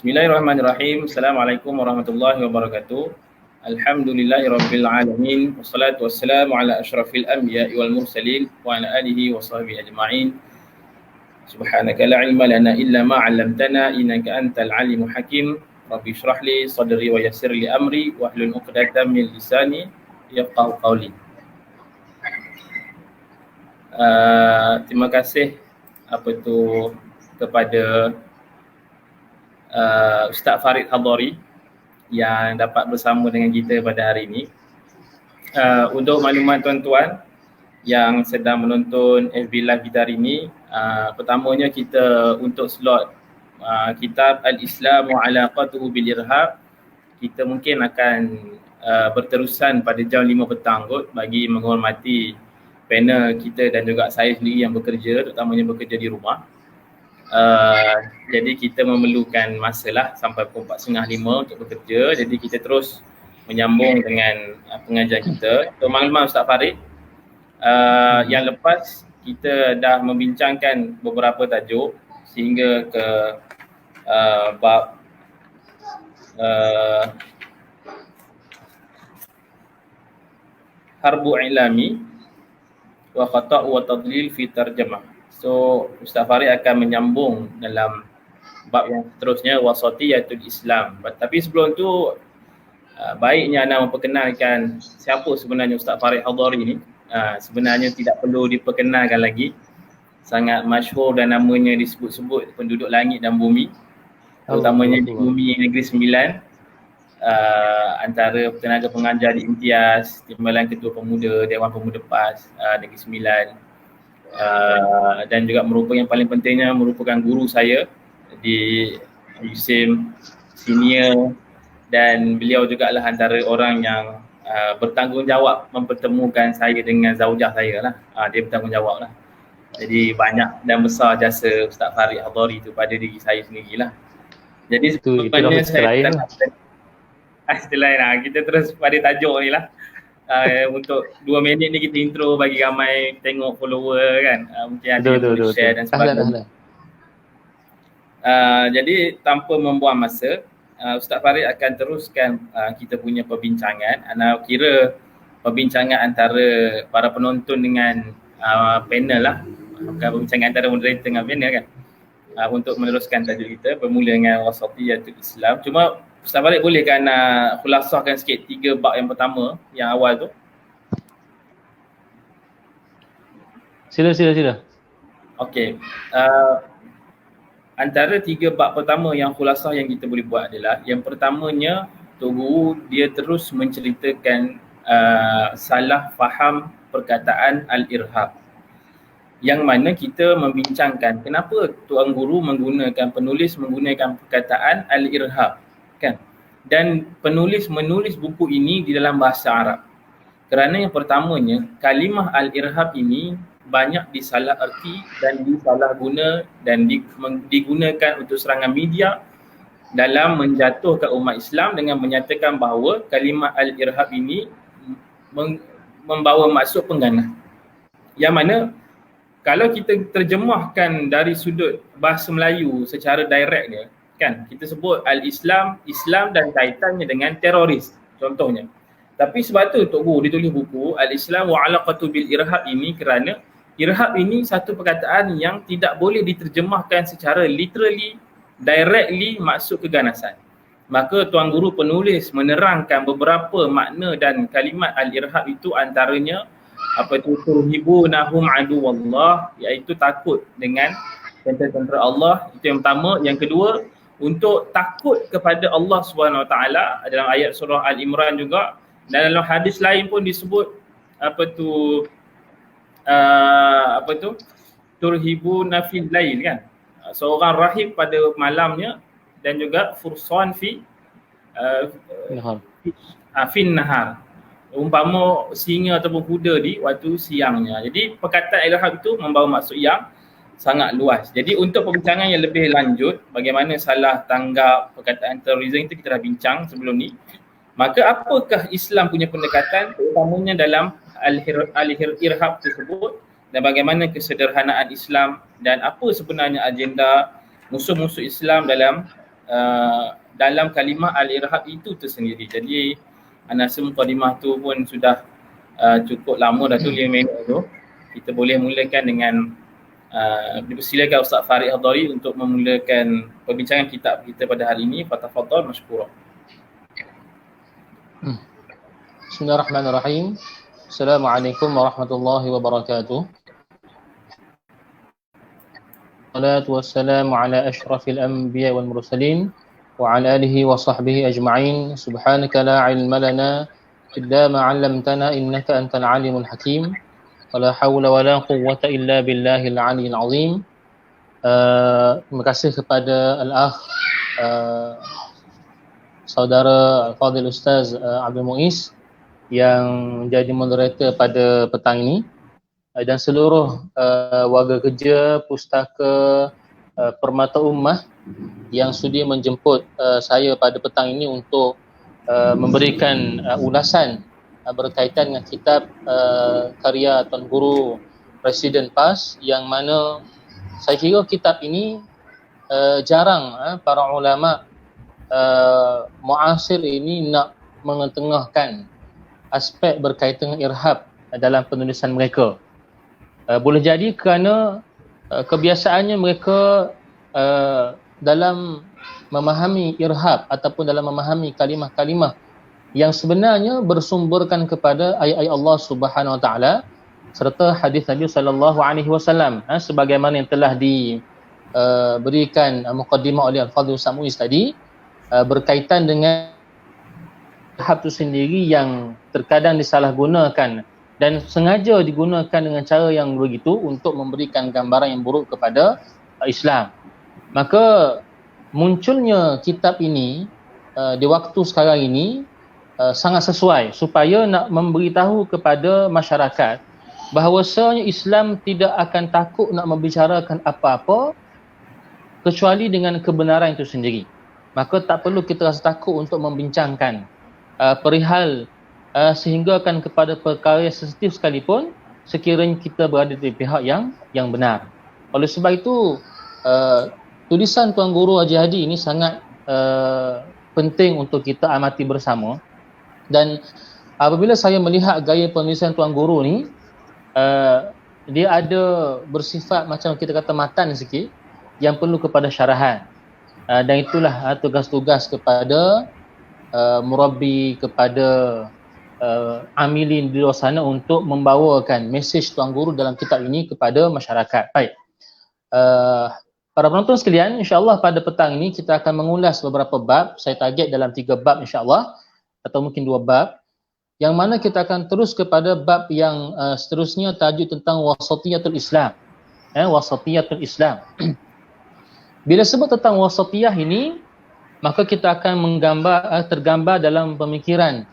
Bismillahirrahmanirrahim. Assalamualaikum warahmatullahi wabarakatuh. Alhamdulillahirabbil alamin. Wassalatu wassalamu ala asyrafil anbiya'i wal mursalin wa ala alihi wa sahbihi ajma'in. Subhanaka la ilma lana illa ma 'allamtana innaka antal alimul hakim. Rabbi shrah li sadri wa yassir li amri wa hlul 'uqdatam min lisani yafqahu qawli. Terima kasih kepada Ustaz Farid Hadari yang dapat bersama dengan kita pada hari ini. Untuk makluman tuan-tuan yang sedang menonton FB Live kita hari ini, pertamanya kita untuk slot kitab Al-Islam wa Alaqatuhu bil Irhab, kita mungkin akan berterusan pada jam 5 petang kot bagi menghormati panel kita dan juga saya sendiri yang bekerja, terutamanya bekerja di rumah. Jadi kita memerlukan masalah sampai pukul 4.30 untuk bekerja. Jadi kita terus menyambung dengan pengajar kita. Untuk makluman Ustaz Farid, yang lepas kita dah membincangkan beberapa tajuk sehingga ke bab harbu ilami wa khata' wa tadlil fi tarjamah. So Ustaz Farid akan menyambung dalam bab yang seterusnya, wasatiyatul Islam. Tapi sebelum tu baiknya anda memperkenalkan siapa sebenarnya Ustaz Farid Hadari ini. Sebenarnya tidak perlu diperkenalkan lagi. Sangat masyhur dan namanya disebut-sebut penduduk langit dan bumi, terutamanya di bumi Negeri Sembilan. Antara tenaga pengajar di Imtiaz, Timbalan Ketua Pemuda, Dewan Pemuda PAS Negeri Sembilan. Dan juga merupakan yang paling pentingnya merupakan guru saya di USIM senior, dan beliau juga lah antara orang yang bertanggungjawab mempertemukan saya dengan zaujah saya lah. Dia bertanggungjawab lah. Jadi banyak dan besar jasa Ustaz Farid Hadari itu pada diri saya sendirilah. Jadi sebenarnya saya lain kita terus pada tajuk ni lah. Untuk 2 minit ni kita intro bagi ramai tengok follower kan, mungkin ada yang boleh share dan sebagainya. Jadi tanpa membuang masa, Ustaz Farid akan teruskan kita punya perbincangan. Ana kira perbincangan antara para penonton dengan panel lah, bukan perbincangan antara moderator dengan panel kan, untuk meneruskan tajuk kita bermula dengan wasatiyatul Islam. Cuma Ustaz Farid bolehkan khulasahkan sikit 3 bab yang pertama, yang awal tu? Sila. Okey. Antara 3 bab pertama yang khulasah yang kita boleh buat adalah, yang pertamanya Tok Guru dia terus menceritakan salah faham perkataan al-irhab, yang mana kita membincangkan kenapa Tuan Guru penulis menggunakan perkataan al-irhab kan, dan penulis menulis buku ini di dalam bahasa Arab. Kerana yang pertamanya, kalimah al-irhab ini banyak disalah erti dan disalah guna dan digunakan untuk serangan media dalam menjatuhkan umat Islam dengan menyatakan bahawa kalimah al-irhab ini membawa maksud pengganah. Yang mana kalau kita terjemahkan dari sudut bahasa Melayu secara direct dia kan, kita sebut al-Islam, Islam dan kaitannya dengan teroris contohnya. Tapi sebab tu Tok Guru ditulis buku Al-Islam wa Alaqatu bil Irhab ini, kerana irhab ini satu perkataan yang tidak boleh diterjemahkan secara literally, directly maksud keganasan. Maka Tuan Guru penulis menerangkan beberapa makna dan kalimat al-irhab itu, antaranya turhibunahum aduwallah, iaitu takut dengan tentera Allah, itu yang pertama. Yang kedua, untuk takut kepada Allah Subhanahu Wa Taala, dalam ayat surah Al-Imran juga, dan dalam hadis lain pun disebut turhibuna fil lail kan, seorang rahib pada malamnya, dan juga fursan fi nahar, umpama singa ataupun kuda di waktu siangnya. Jadi perkataan irhab itu membawa maksud yang sangat luas. Jadi untuk perbincangan yang lebih lanjut, bagaimana salah tanggap perkataan terorisme itu kita dah bincang sebelum ni. Maka apakah Islam punya pendekatan terutamanya dalam al-irhab tersebut, dan bagaimana kesederhanaan Islam dan apa sebenarnya agenda musuh-musuh Islam dalam dalam kalimah al-irhab itu tersendiri. Jadi ana rasa mukadimah tu pun sudah cukup lama dah tu, 5 minit tu. Kita boleh mulakan dengan dipersilakan Ustaz Farid Hadari untuk memulakan perbincangan kitab kita pada hari ini. Fatafadhal mashkura. Bismillahirrahmanirrahim. Assalamualaikum warahmatullahi wabarakatuh. Salatu wassalamu ala ashrafil anbiya wal mursalin wa ala alihi wa sahbihi ajma'in. Subhanaka la ilma lana illa ma 'allamtana innaka antal alimul hakim. Wala hawla wala quwwata illa billahil aliyyil azim. Terima kasih kepada al-akh saudara Al-Fadhil Ustaz Abdul Muiz yang menjadi moderator pada petang ini, dan seluruh warga kerja Pustaka Permata Ummah yang sudi menjemput saya pada petang ini untuk memberikan ulasan berkaitan dengan kitab karya Tuan Guru Presiden PAS, yang mana saya kira kitab ini jarang para ulama muasir ini nak mengetengahkan aspek berkaitan dengan irhab dalam penulisan mereka. Boleh jadi kerana kebiasaannya mereka dalam memahami irhab ataupun dalam memahami kalimah-kalimah yang sebenarnya bersumberkan kepada ayat-ayat Allah Subhanahu Wa Taala serta hadis Nabi sallallahu alaihi wasallam, sebagaimana yang telah diberikan mukadimah oleh Al-Fadhil Ustaz Muiz tadi, berkaitan dengan irhab itu sendiri yang terkadang disalahgunakan dan sengaja digunakan dengan cara yang begitu untuk memberikan gambaran yang buruk kepada Islam. Maka munculnya kitab ini di waktu sekarang ini sangat sesuai supaya nak memberitahu kepada masyarakat bahawasanya Islam tidak akan takut nak membicarakan apa-apa kecuali dengan kebenaran itu sendiri. Maka tak perlu kita rasa takut untuk membincangkan perihal sehinggakan kepada perkara yang sensitif sekalipun sekiranya kita berada di pihak yang benar. Oleh sebab itu tulisan Tuan Guru Haji Hadi ini sangat penting untuk kita amati bersama. Dan apabila saya melihat gaya penulisan Tuan Guru ni, dia ada bersifat macam kita kata matan sikit yang perlu kepada syarahan. Dan itulah tugas-tugas kepada murabbi, kepada amilin di luar sana untuk membawakan mesej Tuan Guru dalam kitab ini kepada masyarakat. Baik. Para penonton sekalian, insya-Allah pada petang ini kita akan mengulas beberapa bab. Saya target dalam 3 bab insya-Allah, atau mungkin 2 bab. Yang mana kita akan terus kepada bab yang seterusnya, tajuk tentang wasatiyatul Islam. Wasatiyatul Islam. Bila sebut tentang wasatiyah ini, maka kita akan tergambar dalam pemikiran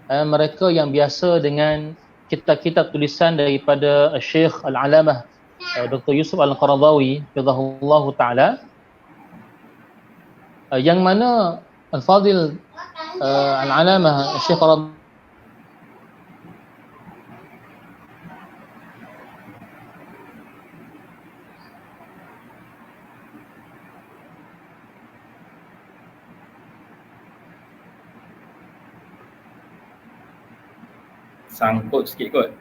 mereka yang biasa dengan kitab-kitab tulisan daripada Syekh Al-Alamah Dr. Yusuf Al-Qaradawi hafizahullah taala, yang mana Al-Fadhil Al-Alamah Syekh Qaradawi sangkut sikit kot.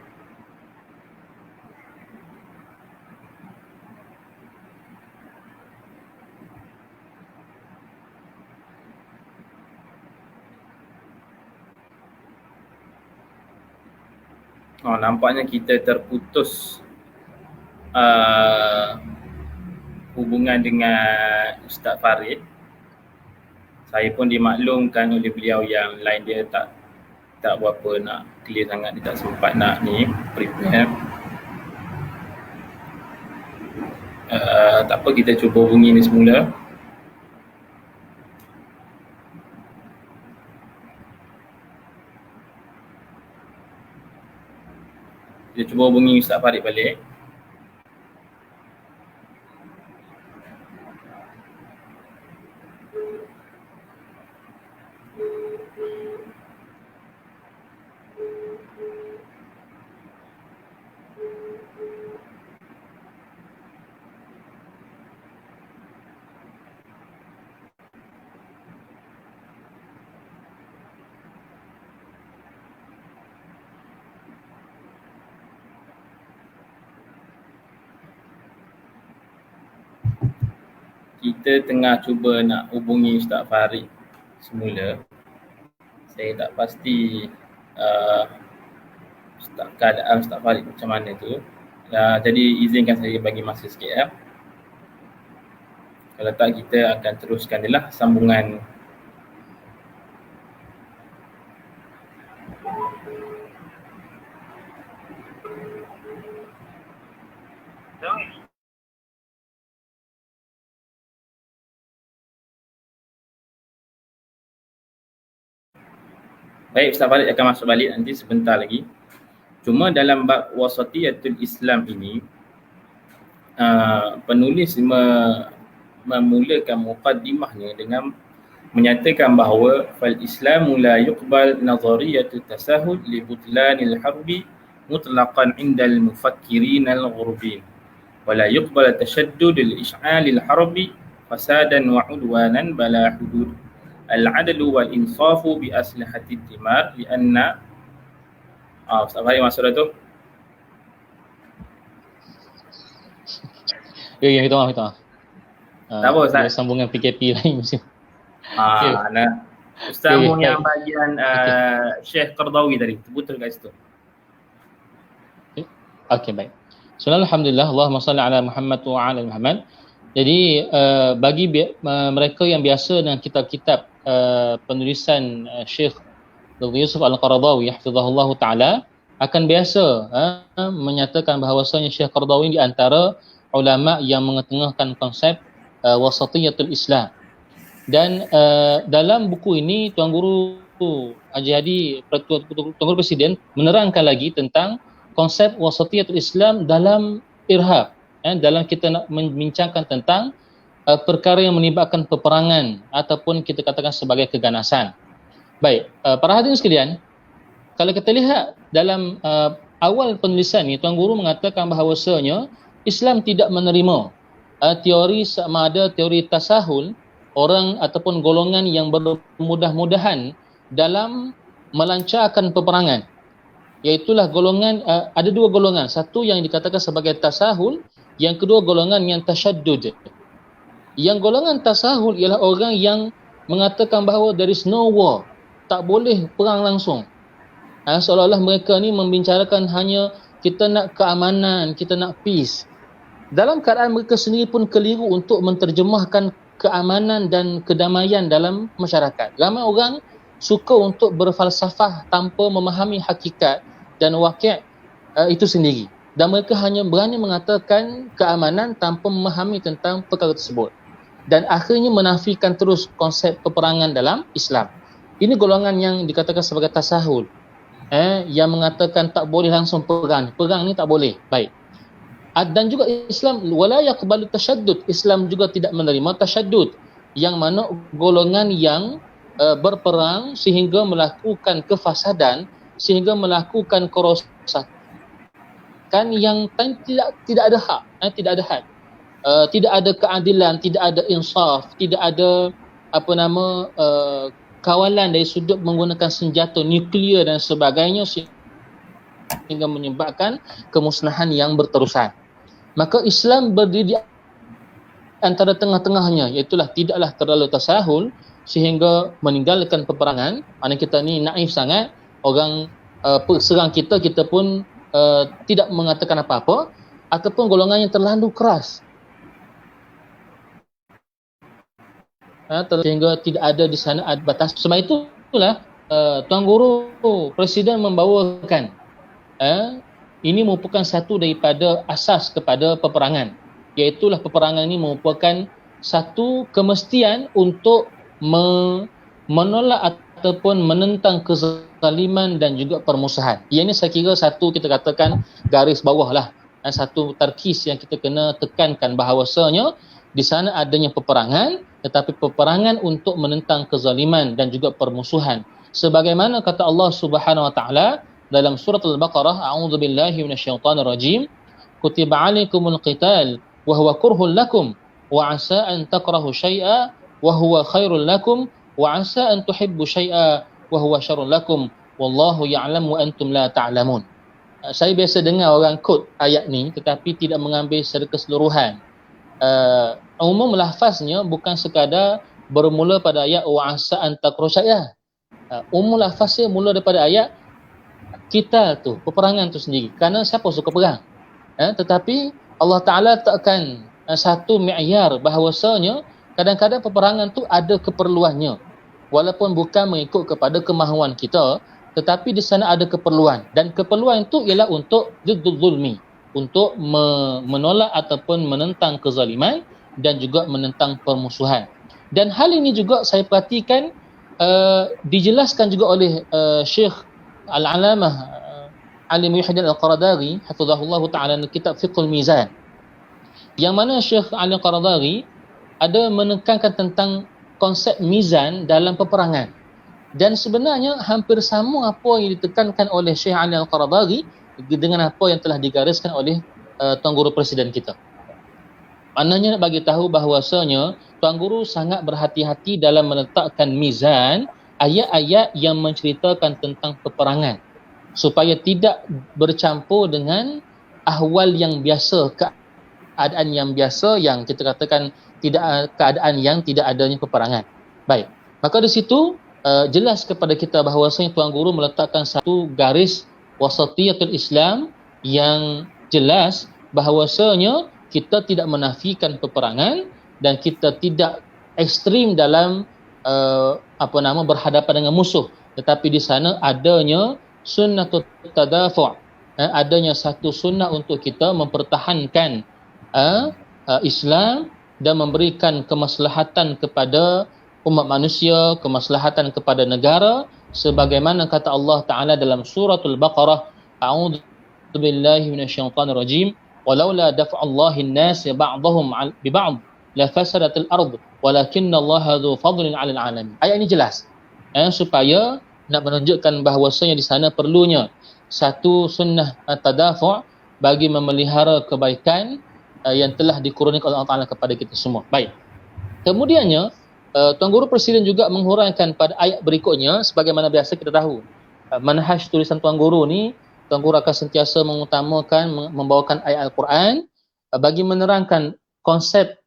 Nampaknya kita terputus hubungan dengan Ustaz Farid. Saya pun dimaklumkan oleh beliau yang lain dia tak berapa nak clear sangat, dia tak sempat nak ni prepare. Tak apa, kita cuba hubungi ni semula. Kita cuba hubungi Ustaz Farid balik. kita tengah cuba nak hubungi Ustaz Farid semula. Saya tak pasti keadaan Ustaz Farid macam mana tu. Jadi izinkan saya bagi masa sikit ya. Kalau tak kita akan teruskan je lah sambungan. Baik, Ustaz Farid akan masuk balik nanti sebentar lagi. Cuma dalam bab wasatiyatul Islam ini, penulis memulakan muqaddimahnya dengan menyatakan bahawa fal Islamu la yuqbal nazariyatu tasahul li butlanil harbi mutlaqan indal mufakkirin al-ghurubin wa la yuqbal tashaddud al-ish'al al-harbi fasadan wa udwanan bala hudud al-'adlu wal insafu bi aslihati timar lianna Ustaz Farid masuk dah tu. Ya, minta maaf. Tak apa Ustaz. Sambungan PKP lain mesti. Nah. Ustaz yang bahagian Syekh Qardawi tadi, terputus kat situ. Okey, baik. Alhamdulillah, Allahumma salli ala Muhammad wa ala Muhammad. Jadi bagi mereka yang biasa dengan kitab-kitab penulisan Syekh Dr. Yusuf Al-Qaradawi hafizahullah taala akan biasa menyatakan bahawasanya Syekh Qaradawi di antara ulama yang mengetengahkan konsep wasatiyatul Islam. Dan dalam buku ini Tuan Guru Haji Hadi, Tuan Guru Presiden menerangkan lagi tentang konsep wasatiyatul Islam dalam irhab. Dalam kita nak membincangkan tentang perkara yang melibatkan peperangan ataupun kita katakan sebagai keganasan. Baik, para hadirin sekalian, kalau kita lihat dalam awal penulisan ni, Tuan Guru mengatakan bahawasanya Islam tidak menerima teori sama ada teori tasahul orang ataupun golongan yang bermudah-mudahan dalam melancarkan peperangan. Iaitulah golongan, ada dua golongan. Satu yang dikatakan sebagai tasahul, yang kedua golongan yang tasyaddud. Yang golongan tasahul ialah orang yang mengatakan bahawa there is no war, tak boleh perang langsung. Seolah-olah mereka ni membicarakan hanya kita nak keamanan, kita nak peace. Dalam keadaan mereka sendiri pun keliru untuk menterjemahkan keamanan dan kedamaian dalam masyarakat. Ramai orang suka untuk berfalsafah tanpa memahami hakikat dan wakil itu sendiri. Dan mereka hanya berani mengatakan keamanan tanpa memahami tentang perkara tersebut. Dan akhirnya menafikan terus konsep peperangan dalam Islam. Ini golongan yang dikatakan sebagai tasahul. Yang mengatakan tak boleh langsung perang. Perang ni tak boleh. Baik. Dan juga Islam wala yaqbalu tashaddud. Islam juga tidak menerima tashaddud. Yang mana golongan yang berperang sehingga melakukan kefasadan, sehingga melakukan kerosakan yang tidak ada hak, tidak ada had. Tidak ada keadilan, tidak ada insaf, tidak ada kawalan dari sudut menggunakan senjata nuklear dan sebagainya sehingga menyebabkan kemusnahan yang berterusan. Maka Islam berdiri di antara tengah-tengahnya, iaitulah tidaklah terlalu tasahul sehingga meninggalkan peperangan. Mana kita ni naif sangat, orang serang kita pun tidak mengatakan apa-apa, ataupun golongan yang terlalu keras sehingga tidak ada di sana batas. Sebab itulah Tuan Guru Presiden membawakan ini merupakan satu daripada asas kepada peperangan, iaitulah peperangan ini merupakan satu kemestian untuk menolak ataupun menentang kezaliman dan juga permusuhan. Ia ni saya kira satu kita katakan garis bawah lah, satu tarkis yang kita kena tekankan bahawasanya di sana adanya peperangan, tetapi peperangan untuk menentang kezaliman dan juga permusuhan. Sebagaimana kata Allah Subhanahu wa taala dalam surah Al-Baqarah, a'udzubillahi minasyaitonir rajim, kutiba 'alaikumul qital wa huwa kurhul lakum wa 'asa an takrahu syai'a wa huwa khairul lakum wa 'asa an tuhibbu syai'a wa huwa syarrul lakum wallahu ya'lamu wa antum la ta'lamun. Saya biasa dengar orang quote ayat ni tetapi tidak mengambil secara keseluruhan. umum lafaznya bukan sekadar bermula pada ayat wa asa an takru syai'an. Umum lafaznya mula daripada ayat kita tu, peperangan tu sendiri. Kerana siapa suka perang? Tetapi Allah Ta'ala takkan satu mi'yar bahawasanya kadang-kadang peperangan tu ada keperluannya. Walaupun bukan mengikut kepada kemahuan kita, tetapi di sana ada keperluan. Dan keperluan itu ialah untuk ziddul zulmi, untuk menolak ataupun menentang kezaliman dan juga menentang permusuhan. Dan hal ini juga saya perhatikan dijelaskan juga oleh Syekh Al-Alamah Ali Muhyiddin Al-Qaradaghi hafizahullah ta'ala dalam kitab Fiqhul Mizan, yang mana Syekh Ali Al-Qaradaghi ada menekankan tentang konsep mizan dalam peperangan. Dan sebenarnya hampir sama apa yang ditekankan oleh Syekh Ali Al-Qaradaghi dengan apa yang telah digariskan oleh Tuan Guru Presiden kita. Maknanya nak bagi tahu bahawasanya Tuan Guru sangat berhati-hati dalam meletakkan mizan ayat-ayat yang menceritakan tentang peperangan, supaya tidak bercampur dengan ahwal yang biasa, keadaan yang biasa yang kita katakan tidak keadaan yang tidak adanya peperangan. Baik, maka di situ jelas kepada kita bahawasanya Tuan Guru meletakkan satu garis wasatiyatul Islam yang jelas bahawasanya kita tidak menafikan peperangan dan kita tidak ekstrim dalam berhadapan dengan musuh, tetapi di sana adanya sunnatut tadafu', adanya satu sunnah untuk kita mempertahankan Islam dan memberikan kemaslahatan kepada umat manusia, kemaslahatan kepada negara, sebagaimana kata Allah Ta'ala dalam suratul Baqarah, a'udzu billahi minasyaitonir rajim, walaula daf'ullahi an-nas ba'dahum bi ba'd la fasadatil ard walakinallaha dzu fadlin 'alal 'alamin. Ayat ini jelas supaya nak menunjukkan bahawasanya di sana perlunya satu sunnah tadafu' bagi memelihara kebaikan yang telah dikurniakan oleh Allah Ta'ala kepada kita semua. Baik. Kemudiannya Tuan Guru Presiden juga menghuraikan pada ayat berikutnya, sebagaimana biasa kita tahu manhaj tulisan Tuan Guru ni, Tuan Guru akan sentiasa mengutamakan membawakan ayat Al-Quran bagi menerangkan konsep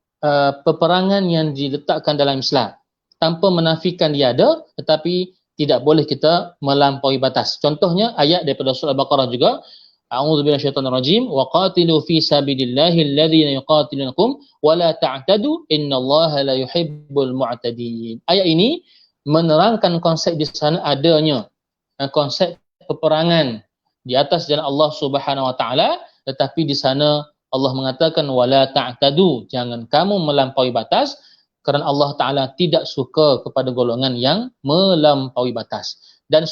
peperangan yang diletakkan dalam Islam, tanpa menafikan dia ada, tetapi tidak boleh kita melampaui batas. Contohnya ayat daripada surah Al-Baqarah juga, a'udzu minasyaitonir rajim wa qatilu fi sabilillahi alladhina yuqatilunakum wa la ta'tadu innallaha la yuhibbul mu'tadin. Ayat ini menerangkan konsep di sana adanya konsep peperangan di atas jalan Allah Subhanahu wa taala, tetapi di sana Allah mengatakan wala ta'tadu, jangan kamu melampaui batas, kerana Allah Ta'ala tidak suka kepada golongan yang melampaui batas. Dan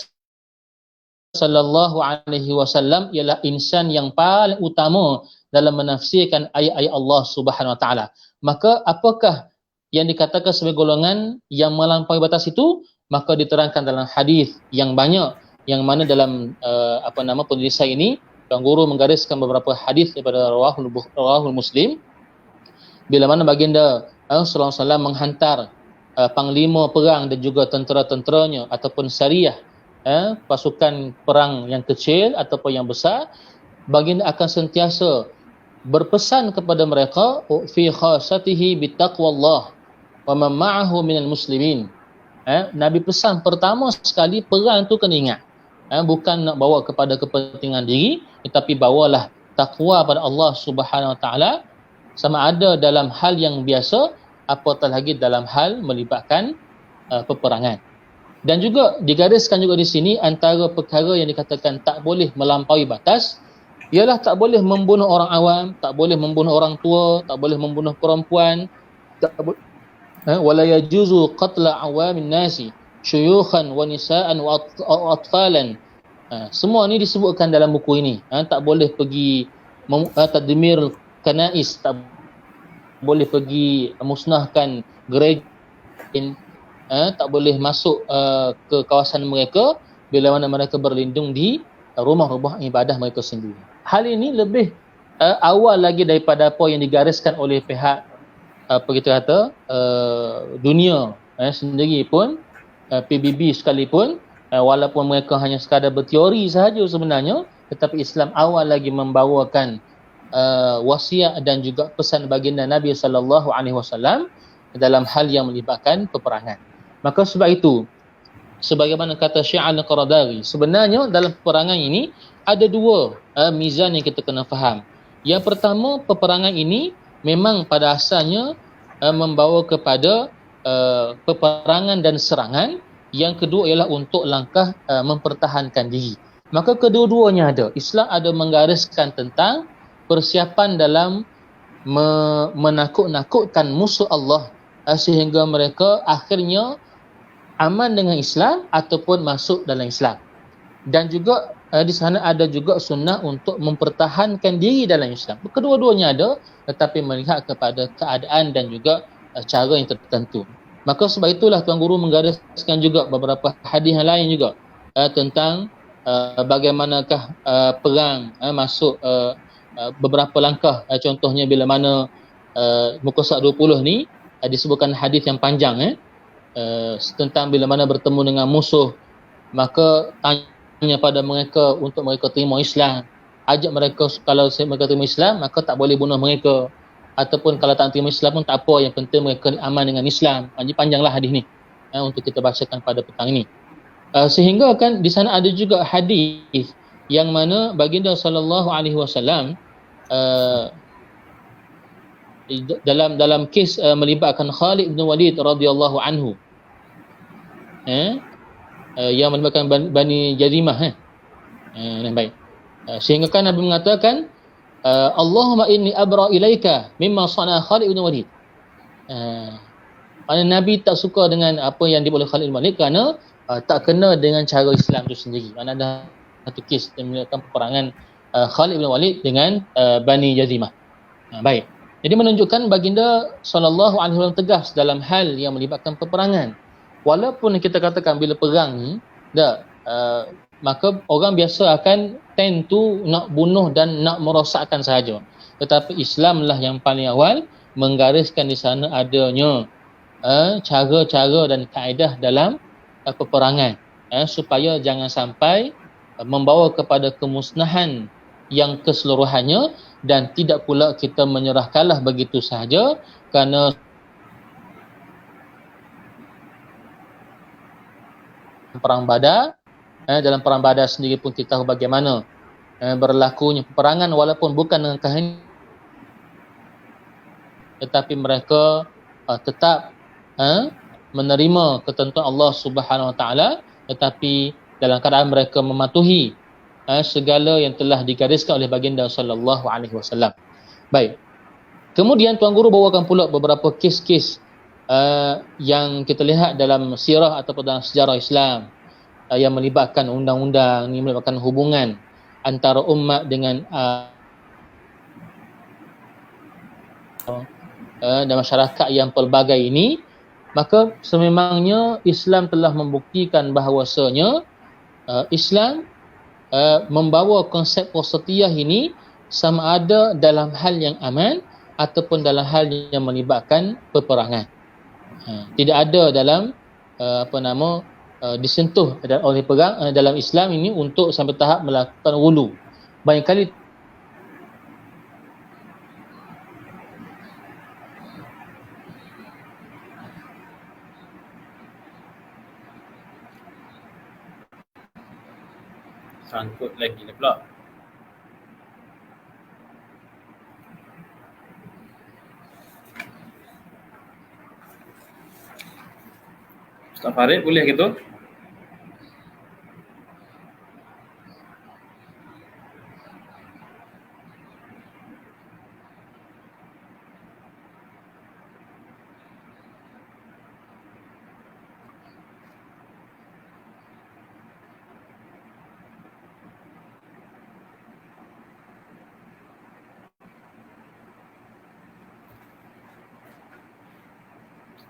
sallallahu alaihi wasallam ialah insan yang paling utama dalam menafsirkan ayat-ayat Allah Subhanahu wa taala. Maka apakah yang dikatakan sebagai golongan yang melampaui batas itu? Maka diterangkan dalam hadis yang banyak, yang mana dalam penulisan ini Tuan Guru menggariskan beberapa hadis daripada rawahul Muslim, bila mana baginda Rasulullah SAW menghantar panglima perang dan juga tentera-tenteranya ataupun syariah, pasukan perang yang kecil ataupun yang besar, baginda akan sentiasa berpesan kepada mereka fi khasatihi bittaqwallah wa man ma'ahu minal muslimin. Nabi pesan pertama sekali, perang tu kena ingat, bukan nak bawa kepada kepentingan diri, tetapi bawalah takwa pada Allah Subhanahu wa taala, sama ada dalam hal yang biasa apatah lagi dalam hal melibatkan peperangan. Dan juga digariskan juga di sini antara perkara yang dikatakan tak boleh melampaui batas ialah tak boleh membunuh orang awam, tak boleh membunuh orang tua, tak boleh membunuh perempuan, wala yajuzu qatla awamin nasi syuyukhan wa nisaan wa atfalan. Semua ni disebutkan dalam buku ini. Tak boleh pergi tadmir kanais, tak boleh pergi musnahkan gereja, tak boleh masuk ke kawasan mereka bila mana mereka berlindung di rumah-rumah ibadah mereka sendiri. Hal ini lebih awal lagi daripada apa yang digariskan oleh pihak dunia sendiri pun, PBB sekalipun, walaupun mereka hanya sekadar berteori sahaja sebenarnya, tetapi Islam awal lagi membawakan wasiat dan juga pesan baginda Nabi SAW dalam hal yang melibatkan peperangan. Maka sebab itu, sebagaimana kata Syekh Al-Qaradari, sebenarnya dalam peperangan ini ada dua mizan yang kita kena faham. Yang pertama, peperangan ini memang pada asalnya membawa kepada peperangan dan serangan. Yang kedua ialah untuk langkah mempertahankan diri. Maka kedua-duanya ada. Islam ada menggariskan tentang persiapan dalam menakut-nakutkan musuh Allah sehingga mereka akhirnya aman dengan Islam ataupun masuk dalam Islam. Dan juga di sana ada juga sunnah untuk mempertahankan diri dalam Islam. Kedua-duanya ada, tetapi melihat kepada keadaan dan juga cara yang tertentu. Maka sebab itulah Tuan Guru menggariskan juga beberapa hadis yang lain juga tentang bagaimanakah perang masuk beberapa langkah. Contohnya bila mana muka surat 20 ni disebutkan hadis yang panjang tentang bila mana bertemu dengan musuh, maka tanya pada mereka untuk mereka terima Islam. Ajak mereka, kalau mereka terima Islam, maka tak boleh bunuh mereka. Ataupun kalau tak terima Islam pun tak apa, yang penting mereka aman dengan Islam. Jadi panjanglah hadis ni untuk kita bacakan pada petang ini. Sehingga kan di sana ada juga hadis yang mana baginda SAW dalam kes melibatkan Khalid bin Walid radhiyallahu anhu, yang melibatkan Bani Jazimah. Baik. Sehingga kan Nabi mengatakan, Allahumma inni abra ilaika mimma sana Khalid bin Walid. Nabi tak suka dengan apa yang dibuat oleh Khalid bin Walid kerana tak kena dengan cara Islam itu sendiri. Ada satu kes yang melibatkan peperangan Khalid bin Walid dengan Bani Jazimah. Baik. Jadi menunjukkan baginda SAW tegas dalam hal yang melibatkan peperangan. Walaupun kita katakan bila perang ni, maka orang biasa akan tend to nak bunuh dan nak merosakkan sahaja. Tetapi Islamlah yang paling awal menggariskan di sana adanya cara-cara dan kaedah dalam peperangan, supaya jangan sampai membawa kepada kemusnahan yang keseluruhannya, dan tidak pula kita menyerah kalah begitu sahaja kerana perang Badar. Dalam perang Badar sendiri pun kita tahu bagaimana berlakunya peperangan, walaupun bukan dengan kehendak, tetapi mereka tetap menerima ketentuan Allah Subhanahu Wa Taala, tetapi dalam keadaan mereka mematuhi segala yang telah digariskan oleh baginda sallallahu alaihi wasallam. Baik. Kemudian Tuan Guru bawakan pula beberapa kes-kes yang kita lihat dalam sirah ataupun dalam sejarah Islam yang melibatkan undang-undang, yang melibatkan hubungan antara umat dengan dan masyarakat yang pelbagai ini. Maka sememangnya Islam telah membuktikan bahawasanya Islam membawa konsep wasatiyah ini sama ada dalam hal yang aman ataupun dalam hal yang melibatkan peperangan. Tidak ada dalam disentuh oleh perang dalam Islam ini untuk sampai tahap melakukan ghulu. Banyak kali sangkut lagi lah pula. Ustaz Farid boleh gitu?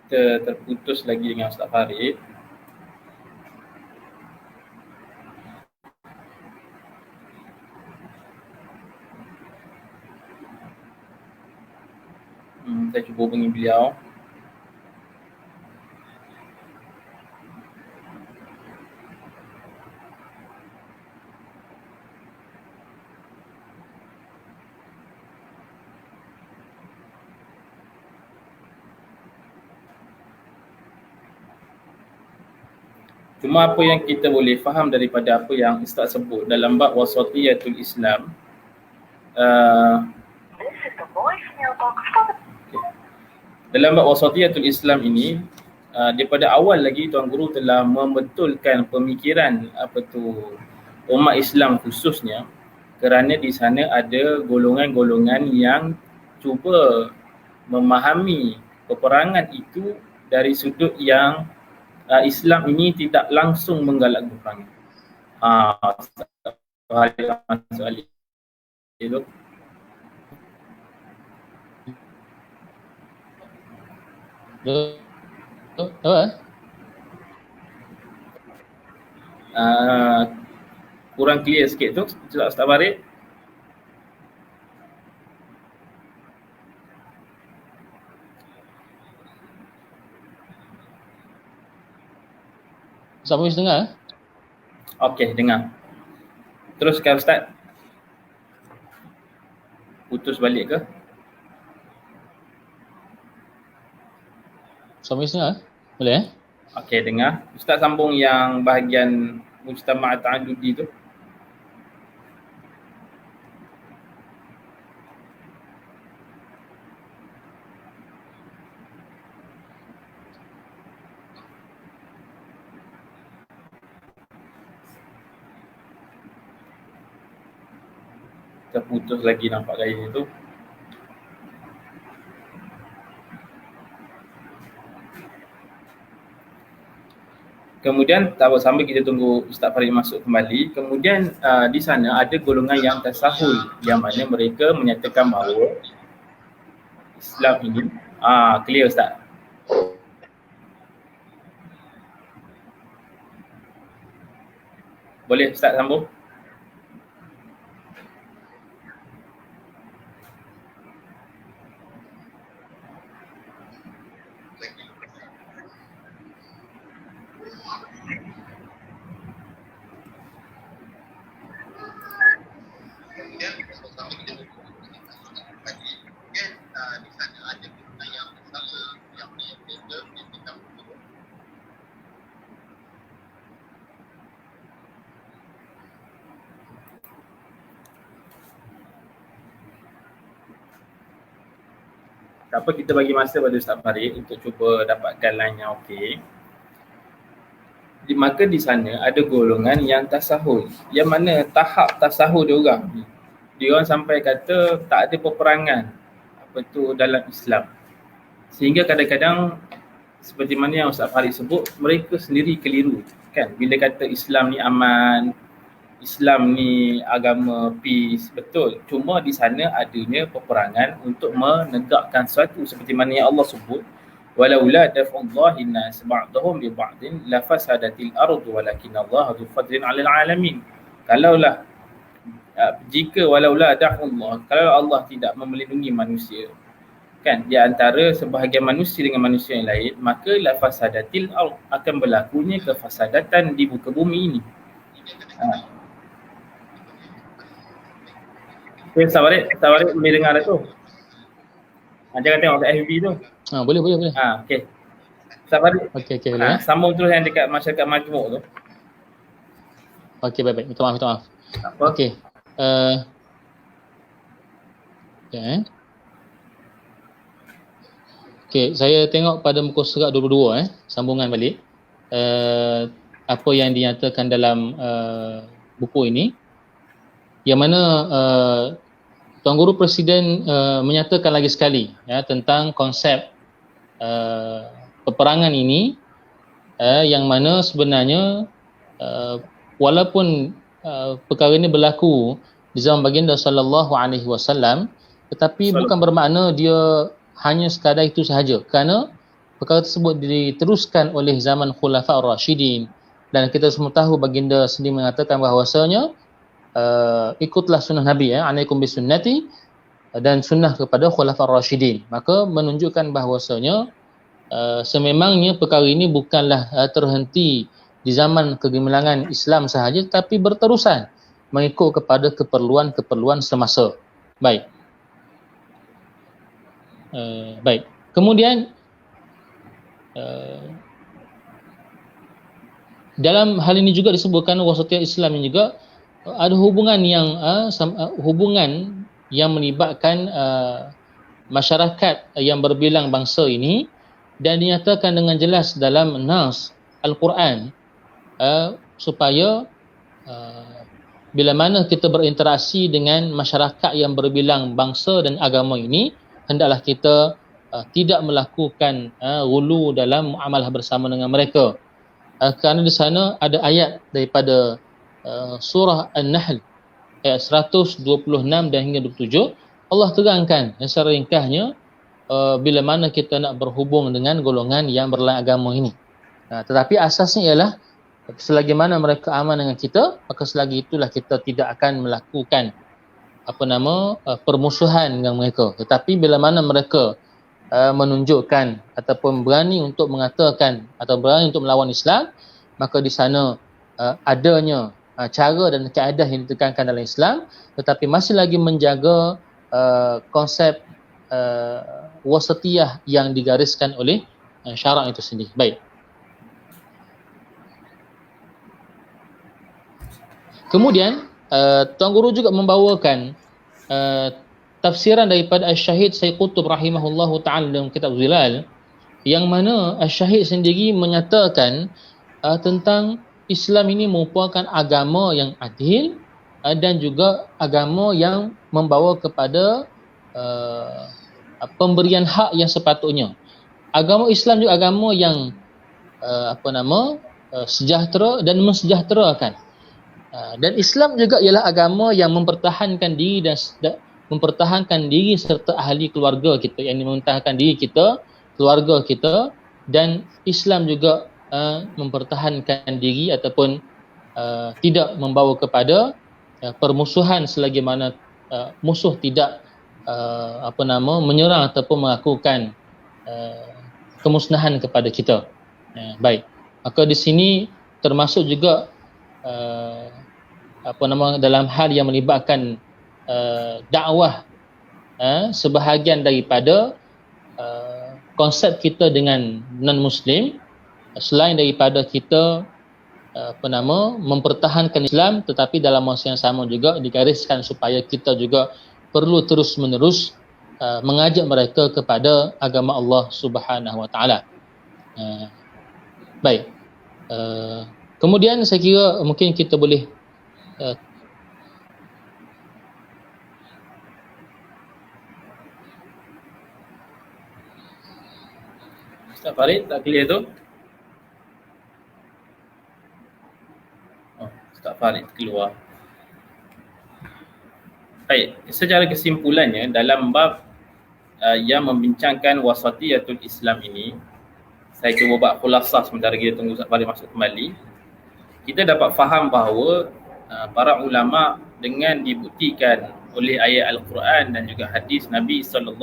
Kita terputus lagi dengan Ustaz Farid. Saya cuba hubungi beliau. Cuma apa yang kita boleh faham daripada apa yang Ustaz sebut dalam bab wasatiyatul Islam, dalam bab wasatiyatul Islam ini, daripada awal lagi Tuan Guru telah membetulkan pemikiran umat Islam khususnya, kerana di sana ada golongan-golongan yang cuba memahami peperangan itu dari sudut yang Islam ini tidak langsung menggalak peperangan. Soal itu. Kurang clear sikit tu, Ustaz Farid. Ustaz Muiz dengar? Okey, dengar. Teruskan Ustaz. Putus balik ke? Ustaz Muiz dengar? Boleh Okey, dengar. Ustaz sambung yang bahagian mujtama' ta'adudi tu. Terputus lagi nampak gaya tu. Kemudian sambil kita tunggu Ustaz Farid masuk kembali, kemudian di sana ada golongan yang tasahul, yang mana mereka menyatakan bahawa Islam ini clear Ustaz. Boleh Ustaz sambung? Apa kita bagi masa pada Ustaz Farid untuk cuba dapatkan line yang okey. Maka di sana ada golongan yang tasahul, yang mana tahap tasahul dia orang sampai kata tak ada peperangan dalam Islam. Sehingga kadang-kadang seperti mana yang Ustaz Farid sebut, mereka sendiri keliru kan bila kata Islam ni aman, Islam ni agama peace, betul. Cuma di sana adanya peperangan untuk menegakkan sesuatu seperti mana yang Allah sebut, walaula daf'ullahi nas ba'dahum bi ba'din la fasadatil ardu walakinallaha dzu fadlin 'alal 'alamin. Kalaulah walaula daf'ullah, kalau Allah tidak melindungi manusia kan di antara sebahagian manusia dengan manusia yang lain, maka la fasadatil ard, akan berlakunya kefasadatan di muka bumi ini. Okay, Sabarik boleh dengar tu. Jangan tengok kat FB tu. Boleh. Okey. Sabarik. Okey, boleh. Sambung terus yang dekat masyarakat majmuk tu. Okey, baik. Minta maaf. Okey. Okey, saya tengok pada muka surat 22 sambungan balik. Apa yang dinyatakan dalam buku ini, yang mana Tuan Guru Presiden menyatakan lagi sekali tentang konsep peperangan ini, yang mana sebenarnya walaupun perkara ini berlaku di zaman baginda sallallahu alaihi wasallam, tetapi bukan bermakna dia hanya sekadar itu sahaja, kerana perkara tersebut diteruskan oleh zaman Khulafa' Ar-Rashidin, dan kita semua tahu baginda sendiri mengatakan bahawasanya ikutlah sunnah Nabi, alaikum bisunnati, dan sunnah kepada Khulafa' Ar-Rashidin. Maka menunjukkan bahawasanya sememangnya perkara ini bukanlah terhenti di zaman kegemilangan Islam sahaja, tapi berterusan mengikut kepada keperluan-keperluan semasa. Baik. Kemudian dalam hal ini juga disebutkan wasatiyah Islam ini juga ada hubungan yang melibatkan masyarakat yang berbilang bangsa ini, dan dinyatakan dengan jelas dalam nas Al-Quran supaya bila mana kita berinteraksi dengan masyarakat yang berbilang bangsa dan agama ini, hendaklah kita tidak melakukan ghulu dalam muamalah bersama dengan mereka. Kerana di sana ada ayat daripada surah An-Nahl ayat 126 dan hingga 27, Allah terangkan secara ringkasnya bila mana kita nak berhubung dengan golongan yang berlain agama ini. Tetapi asasnya ialah selagi mana mereka aman dengan kita, maka selagi itulah kita tidak akan melakukan permusuhan dengan mereka. Tetapi bila mana mereka menunjukkan ataupun berani untuk mengatakan atau berani untuk melawan Islam, maka di sana adanya cara dan kaedah yang ditekankan dalam Islam, tetapi masih lagi menjaga konsep wasatiyah yang digariskan oleh syarak itu sendiri. Baik. Kemudian Tuan Guru juga membawakan tafsiran daripada Asy-Syahid Sayyid Qutb rahimahullahu ta'ala dalam kitab Zilal, yang mana Asy-Syahid sendiri menyatakan tentang Islam ini merupakan agama yang adil dan juga agama yang membawa kepada pemberian hak yang sepatutnya. Agama Islam juga agama yang sejahtera dan mensejahterakan. Dan Islam juga ialah agama yang mempertahankan diri dan mempertahankan diri serta ahli keluarga kita, yang mempertahankan diri kita, keluarga kita, dan Islam juga mempertahankan diri ataupun tidak membawa kepada permusuhan selagi mana musuh tidak menyerang ataupun melakukan kemusnahan kepada kita. Baik. Maka di sini termasuk juga dalam hal yang melibatkan dakwah sebahagian daripada konsep kita dengan non-Muslim, selain daripada kita mempertahankan Islam, tetapi dalam masa yang sama juga digariskan supaya kita juga perlu terus-menerus mengajak mereka kepada agama Allah Subhanahu Wa Taala. Baik. Kemudian saya kira mungkin kita boleh Ustaz Farid, tak clear tu? Ustaz Farid keluar. Baik, secara kesimpulannya dalam bab yang membincangkan wasatiyatul Islam ini, saya cuba buat khulasah sementara kita tunggu Ustaz Farid masuk kembali. Kita dapat faham bahawa para ulama dengan dibuktikan oleh ayat Al-Quran dan juga hadis Nabi SAW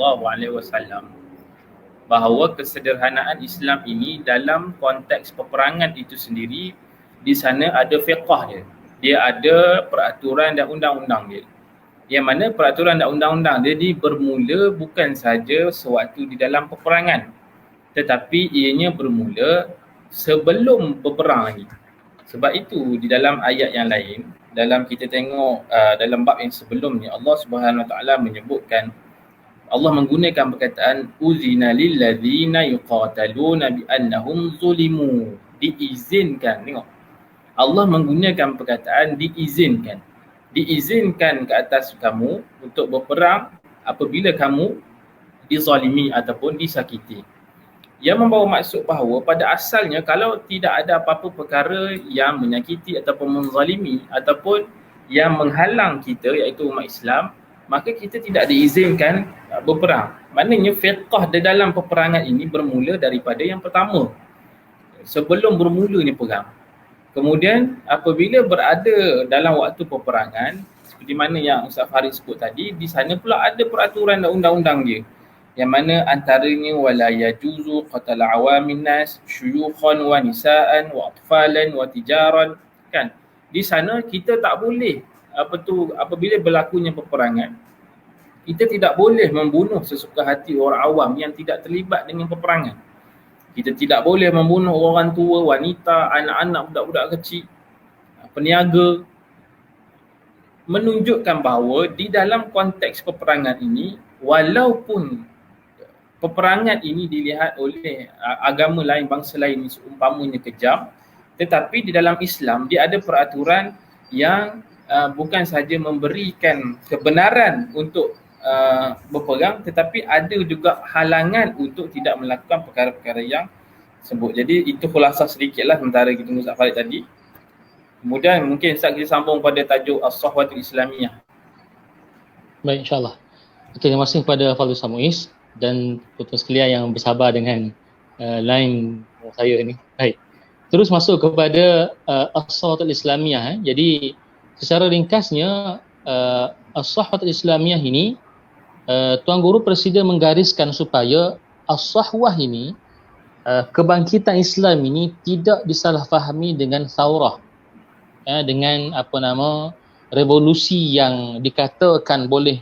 bahawa kesederhanaan Islam ini dalam konteks peperangan itu sendiri, di sana ada fiqah dia. Dia ada peraturan dan undang-undang dia. Yang mana peraturan dan undang-undang dia bermula bukan saja sewaktu di dalam peperangan, tetapi ianya bermula sebelum berperang lagi. Sebab itu di dalam ayat yang lain, dalam kita tengok dalam bab yang sebelumnya, Allah Subhanahu Wa Taala menyebutkan, Allah menggunakan perkataan uzina lil ladzina yuqataluna bi annahum zulimu, diizinkan. Tengok, Allah menggunakan perkataan diizinkan. Diizinkan ke atas kamu untuk berperang apabila kamu dizalimi ataupun disakiti. Yang membawa maksud bahawa pada asalnya kalau tidak ada apa-apa perkara yang menyakiti ataupun menzalimi ataupun yang menghalang kita, iaitu umat Islam, maka kita tidak diizinkan berperang. Maknanya fiqh di dalam peperangan ini bermula daripada yang pertama, sebelum bermulanya perang. Kemudian apabila berada dalam waktu peperangan, seperti mana yang Ustaz Farid sebut tadi, di sana pula ada peraturan dan undang-undang dia, yang mana antaranya wala yajuzu qatal awamin nas syuyukhan wa nisaan wa atfalan wa tijaran, kan. Di sana kita tak boleh apabila berlakunya peperangan, kita tidak boleh membunuh sesuka hati orang awam yang tidak terlibat dengan peperangan. Kita tidak boleh membunuh orang tua, wanita, anak-anak, budak-budak kecil, peniaga. Menunjukkan bahawa di dalam konteks peperangan ini, walaupun peperangan ini dilihat oleh agama lain, bangsa lain seumpamanya kejam, tetapi di dalam Islam dia ada peraturan yang bukan sahaja memberikan kebenaran untuk berperang, tetapi ada juga halangan untuk tidak melakukan perkara-perkara yang sebut. Jadi itu khulasah sedikitlah sementara kita tunggu Ustaz Khalid tadi. Kemudian mungkin Ustaz kita sambung pada tajuk As-Sahwatul Islamiyah. Baik, insyaAllah. Okay, terima kasih kepada Fadil Samuis dan putus sekalian yang bersabar dengan line saya ini. Baik. Terus masuk kepada As-Sahwatul Islamiyah. Jadi secara ringkasnya As-Sahwatul Islamiyah ini Tuan Guru Presiden menggariskan supaya As-Sahwah ini, kebangkitan Islam ini tidak disalahfahami dengan saurah, dengan revolusi yang dikatakan boleh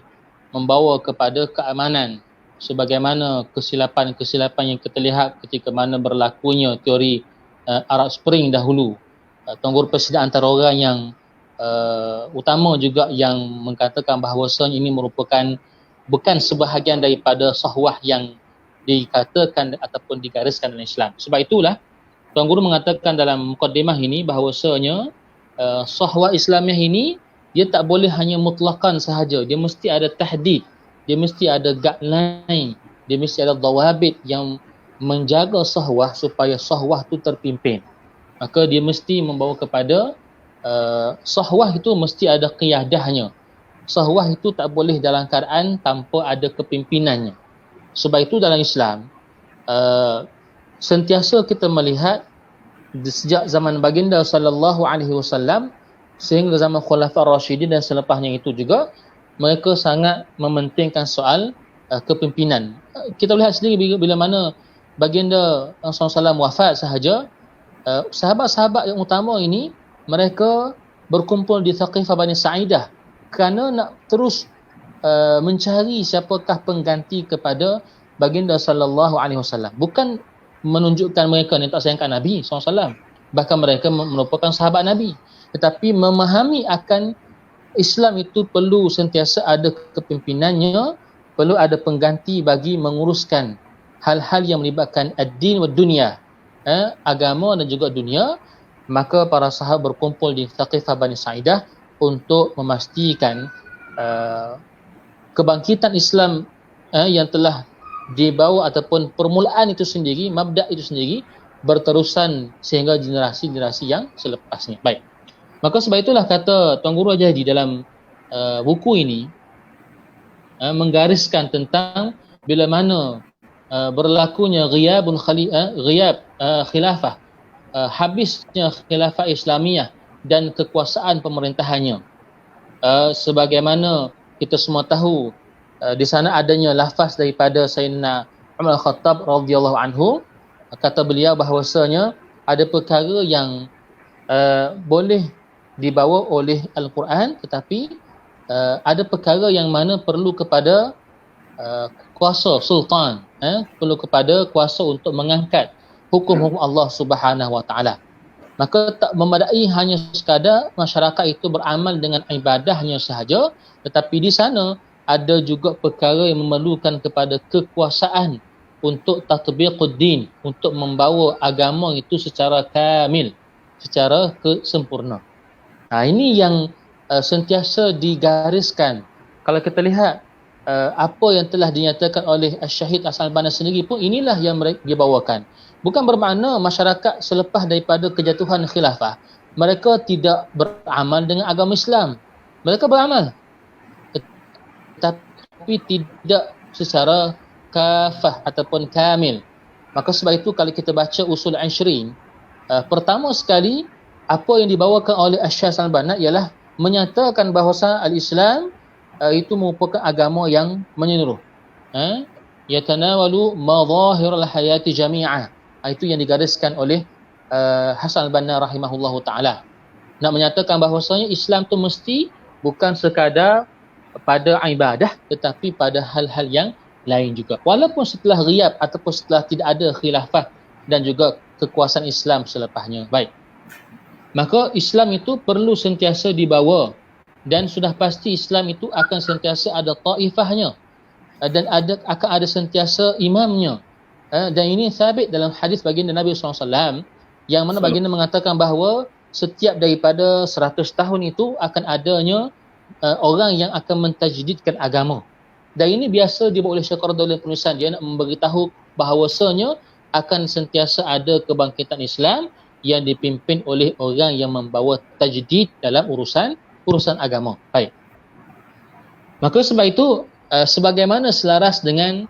membawa kepada keamanan, sebagaimana kesilapan-kesilapan yang kita lihat ketika mana berlakunya teori Arab Spring dahulu. Tuan Guru Presiden antara orang yang utama juga yang mengatakan bahawasanya ini merupakan bukan sebahagian daripada sahwah yang dikatakan ataupun digariskan dalam Islam. Sebab itulah Tuan Guru mengatakan dalam mukadimah ini bahawasanya sahwah Islamiah ini dia tak boleh hanya mutlakan sahaja, dia mesti ada tahdid, dia mesti ada guideline, dia mesti ada dawabit yang menjaga sahwah supaya sahwah itu terpimpin. Maka dia mesti membawa kepada sahwah itu mesti ada qiyadahnya. Sahwah itu tak boleh dalam keadaan tanpa ada kepimpinannya. Sebab itu dalam Islam sentiasa kita melihat sejak zaman baginda sallallahu alaihi wasallam sehingga zaman Khulafa Rasyidin dan selepasnya itu juga, mereka sangat mementingkan soal kepimpinan. Kita lihat sendiri bila mana baginda SAW wafat sahaja, sahabat-sahabat yang utama ini mereka berkumpul di Thaqifah Bani Sa'idah kerana nak terus mencari siapakah pengganti kepada baginda sallallahu alaihi wasallam. Bukan menunjukkan mereka ni tak sayangkan Nabi SAW, bahkan mereka merupakan sahabat Nabi, tetapi memahami akan Islam itu perlu sentiasa ada kepimpinannya, perlu ada pengganti bagi menguruskan hal-hal yang melibatkan ad-din wa dunia, agama dan juga dunia. Maka para sahabat berkumpul di Thaqifah Bani Sa'idah untuk memastikan kebangkitan Islam yang telah dibawa ataupun permulaan itu sendiri, mabda' itu sendiri berterusan sehingga generasi-generasi yang selepasnya. Baik. Maka sebab itulah kata Tuan Guru Al-Jahdi dalam buku ini menggariskan tentang bila mana berlakunya ghiyab khilafah, habisnya khilafah Islamiyah dan kekuasaan pemerintahannya. Sebagaimana kita semua tahu, di sana adanya lafaz daripada Sayyidina Umar Khattab radhiyallahu anhu. Kata beliau bahawasanya ada perkara yang boleh dibawa oleh Al-Quran, tetapi ada perkara yang mana perlu kepada kuasa sultan, perlu kepada kuasa untuk mengangkat hukum-hukum Allah Subhanahu Wa Taala. Maka tak memadai hanya sekadar masyarakat itu beramal dengan ibadahnya sahaja, tetapi di sana ada juga perkara yang memerlukan kepada kekuasaan untuk tatbiquddin, untuk membawa agama itu secara kamil, secara sempurna. Ini yang sentiasa digariskan. Kalau kita lihat apa yang telah dinyatakan oleh Syahid Hasan Al-Banna sendiri pun inilah yang mereka dibawakan. Bukan bermakna masyarakat selepas daripada kejatuhan khilafah mereka tidak beramal dengan agama Islam. Mereka beramal, tapi tidak secara kafah ataupun kamil. Maka sebab itu kalau kita baca Usul Ashrin, pertama sekali apa yang dibawakan oleh Syekh Al-Banna ialah menyatakan bahawa al-Islam itu merupakan agama yang menyeluruh. Yatanawalu madhahirul hayati jami'ah. Itu yang digariskan oleh Hasan Al-Banna rahimahullahu ta'ala. Nak menyatakan bahawasanya Islam tu mesti bukan sekadar pada ibadah, tetapi pada hal-hal yang lain juga. Walaupun setelah ghiyab ataupun setelah tidak ada khilafah dan juga kekuasaan Islam selepasnya. Baik. Maka Islam itu perlu sentiasa dibawa, dan sudah pasti Islam itu akan sentiasa ada taifahnya, dan akan ada sentiasa imamnya. Dan ini sabit dalam hadis baginda Nabi SAW, yang mana baginda mengatakan bahawa setiap daripada 100 tahun itu akan adanya orang yang akan mentajdidkan agama. Dan ini biasa dibuat oleh Syekh Qaradawi dalam penulisan dia, nak memberitahu bahawasanya akan sentiasa ada kebangkitan Islam yang dipimpin oleh orang yang membawa tajdid dalam urusan agama. Baik. Maka sebab itu sebagaimana selaras dengan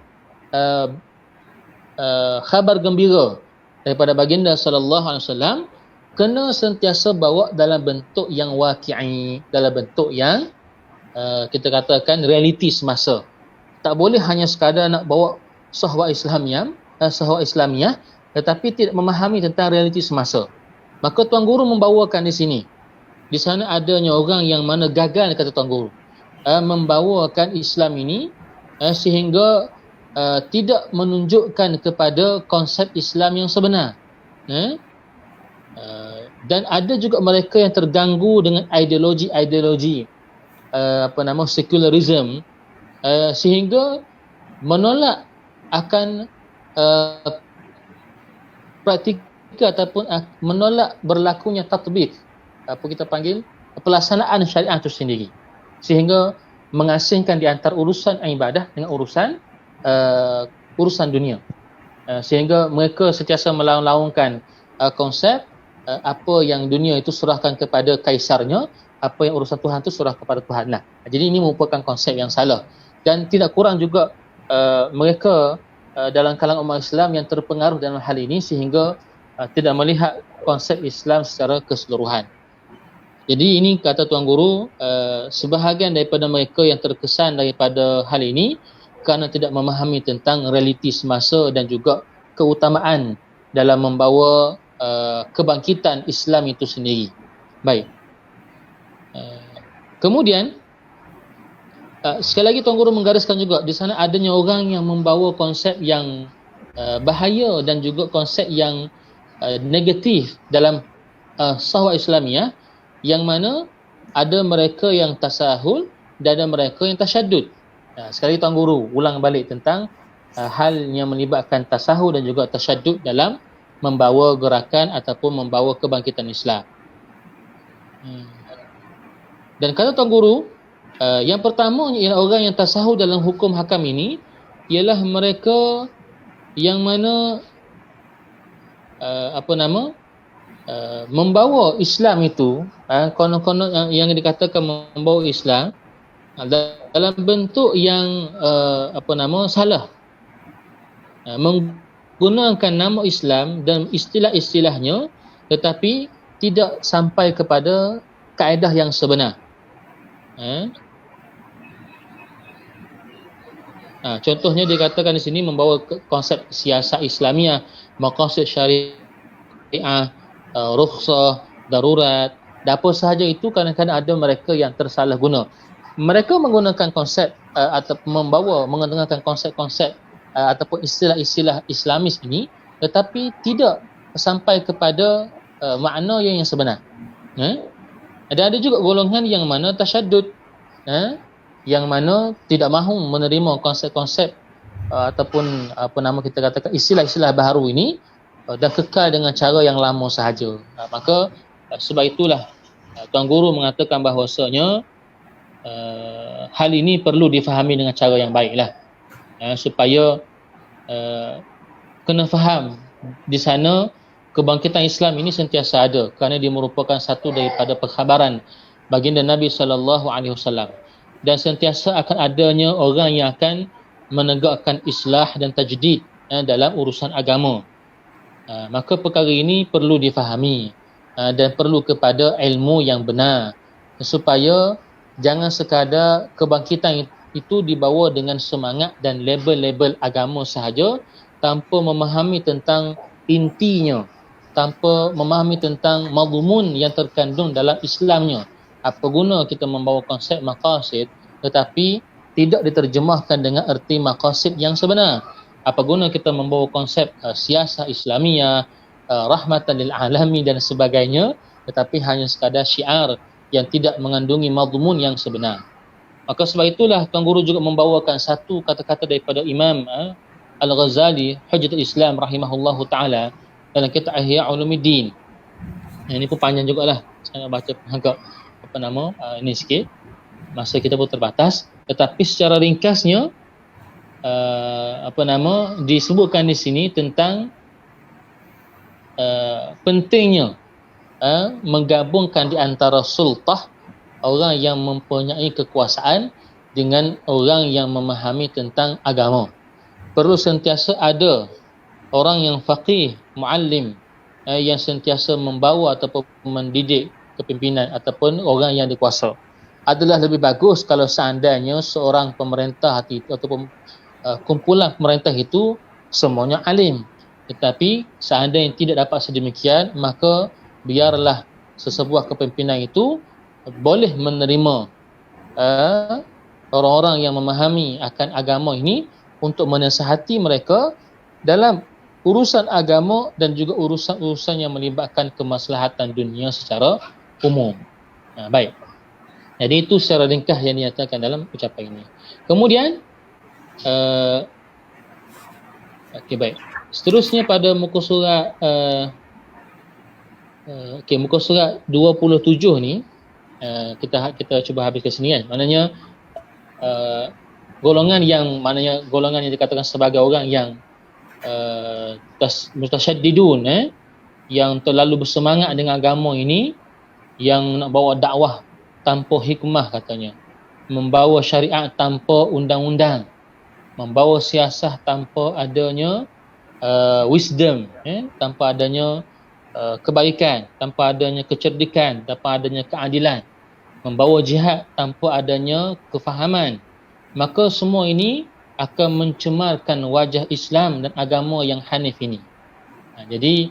khabar gembira daripada baginda sallallahu alaihi wasallam, kena sentiasa bawa dalam bentuk yang waqi'i, dalam bentuk yang kita katakan realiti semasa. Tak boleh hanya sekadar nak bawa sahwah Islamiah, tetapi tidak memahami tentang realiti semasa. Maka Tuan Guru membawakan di sini. Di sana adanya orang yang mana gagal, kata Tuan Guru, membawakan Islam ini sehingga tidak menunjukkan kepada konsep Islam yang sebenar. Dan ada juga mereka yang terganggu dengan ideologi secularism, sehingga menolak akan praktika ataupun menolak berlakunya tatbik, apa kita panggil, pelaksanaan syariat itu sendiri, sehingga mengasingkan di antara urusan ibadah dengan urusan dunia, sehingga mereka sentiasa melaung-laungkan konsep apa yang dunia itu serahkan kepada kaisarnya, apa yang urusan Tuhan itu serah kepada Tuhan lah. Jadi ini merupakan konsep yang salah, dan tidak kurang juga mereka dalam kalangan umat Islam yang terpengaruh dalam hal ini sehingga tidak melihat konsep Islam secara keseluruhan. Jadi ini kata Tuan Guru, sebahagian daripada mereka yang terkesan daripada hal ini kerana tidak memahami tentang realiti semasa dan juga keutamaan dalam membawa kebangkitan Islam itu sendiri. Baik. Kemudian sekali lagi Tuan Guru menggariskan juga di sana adanya orang yang membawa konsep yang bahaya dan juga konsep yang negatif dalam sahwah Islamiah, yang mana ada mereka yang tasahul dan ada mereka yang tasyaddud. Sekali Tuan Guru ulang balik tentang hal yang melibatkan tasahul dan juga tasyaddud dalam membawa gerakan ataupun membawa kebangkitan Islam. Dan kata Tuan Guru, yang pertama ialah orang yang tasahul dalam hukum hakam ini ialah mereka yang mana membawa Islam itu, konon-konon yang dikatakan membawa Islam dalam bentuk yang salah, menggunakan nama Islam dan istilah-istilahnya tetapi tidak sampai kepada kaedah yang sebenar. Contohnya dikatakan di sini membawa konsep siasat Islamiah, maqasid syariah, rukhsah, darurat, dan apa sahaja itu. Kadang-kadang ada mereka yang tersalah guna. Mereka menggunakan konsep atau menggunakan konsep-konsep ataupun istilah-istilah Islamis ini, tetapi tidak sampai kepada makna yang sebenar. Dan ada juga golongan yang mana tasyaddud, yang mana tidak mahu menerima konsep-konsep ataupun kita katakan istilah-istilah baharu ini dan kekal dengan cara yang lama sahaja. Maka sebab itulah Tuan Guru mengatakan bahawasanya hal ini perlu difahami dengan cara yang baiklah, supaya kena faham di sana kebangkitan Islam ini sentiasa ada kerana dia merupakan satu daripada perkhabaran baginda Nabi SAW, dan sentiasa akan adanya orang yang akan menegakkan islah dan tajdid dalam urusan agama. Maka perkara ini perlu difahami dan perlu kepada ilmu yang benar, supaya jangan sekadar kebangkitan itu dibawa dengan semangat dan label-label agama sahaja tanpa memahami tentang intinya, tanpa memahami tentang mazmun yang terkandung dalam Islamnya. Apa guna kita membawa konsep maqasid tetapi tidak diterjemahkan dengan erti maqasid yang sebenar. Apa guna kita membawa konsep siasah Islamiyah, rahmatan lil alamin dan sebagainya, tetapi hanya sekadar syiar yang tidak mengandungi mazmun yang sebenar. Maka sebab itulah Tuan Guru juga membawakan satu kata-kata daripada Imam Al-Ghazali Hujjatul Islam rahimahullahu taala dalam kitab Ihya Ulumuddin. Ini pun panjang jugalah. Saya nak baca agak ini sikit. Masa kita pun terbatas, tetapi secara ringkasnya disebutkan di sini tentang pentingnya menggabungkan di antara sultah, orang yang mempunyai kekuasaan, dengan orang yang memahami tentang agama. Perlu sentiasa ada orang yang faqih, muallim, yang sentiasa membawa ataupun mendidik kepimpinan ataupun orang yang dikuasa. Adalah lebih bagus kalau seandainya seorang pemerintah ataupun kumpulan pemerintah itu semuanya alim. Tetapi seandainya tidak dapat sedemikian, maka biarlah sesebuah kepimpinan itu boleh menerima orang-orang yang memahami akan agama ini untuk menasihati mereka dalam urusan agama dan juga urusan-urusan yang melibatkan kemaslahatan dunia secara umum. Baik. Jadi itu secara ringkas yang dinyatakan dalam ucapan ini. Kemudian baik. Seterusnya pada muka surat muka surat 27 ni, kita cuba habis ke sini kan. Maknanya golongan yang dikatakan sebagai orang yang mutasyaddidun, yang terlalu bersemangat dengan agama ini, yang nak bawa dakwah tanpa hikmah katanya, membawa syariat tanpa undang-undang, membawa siasah tanpa adanya wisdom, tanpa adanya kebaikan, tanpa adanya kecerdikan, tanpa adanya keadilan, membawa jihad tanpa adanya kefahaman, maka semua ini akan mencemarkan wajah Islam dan agama yang hanif ini. Jadi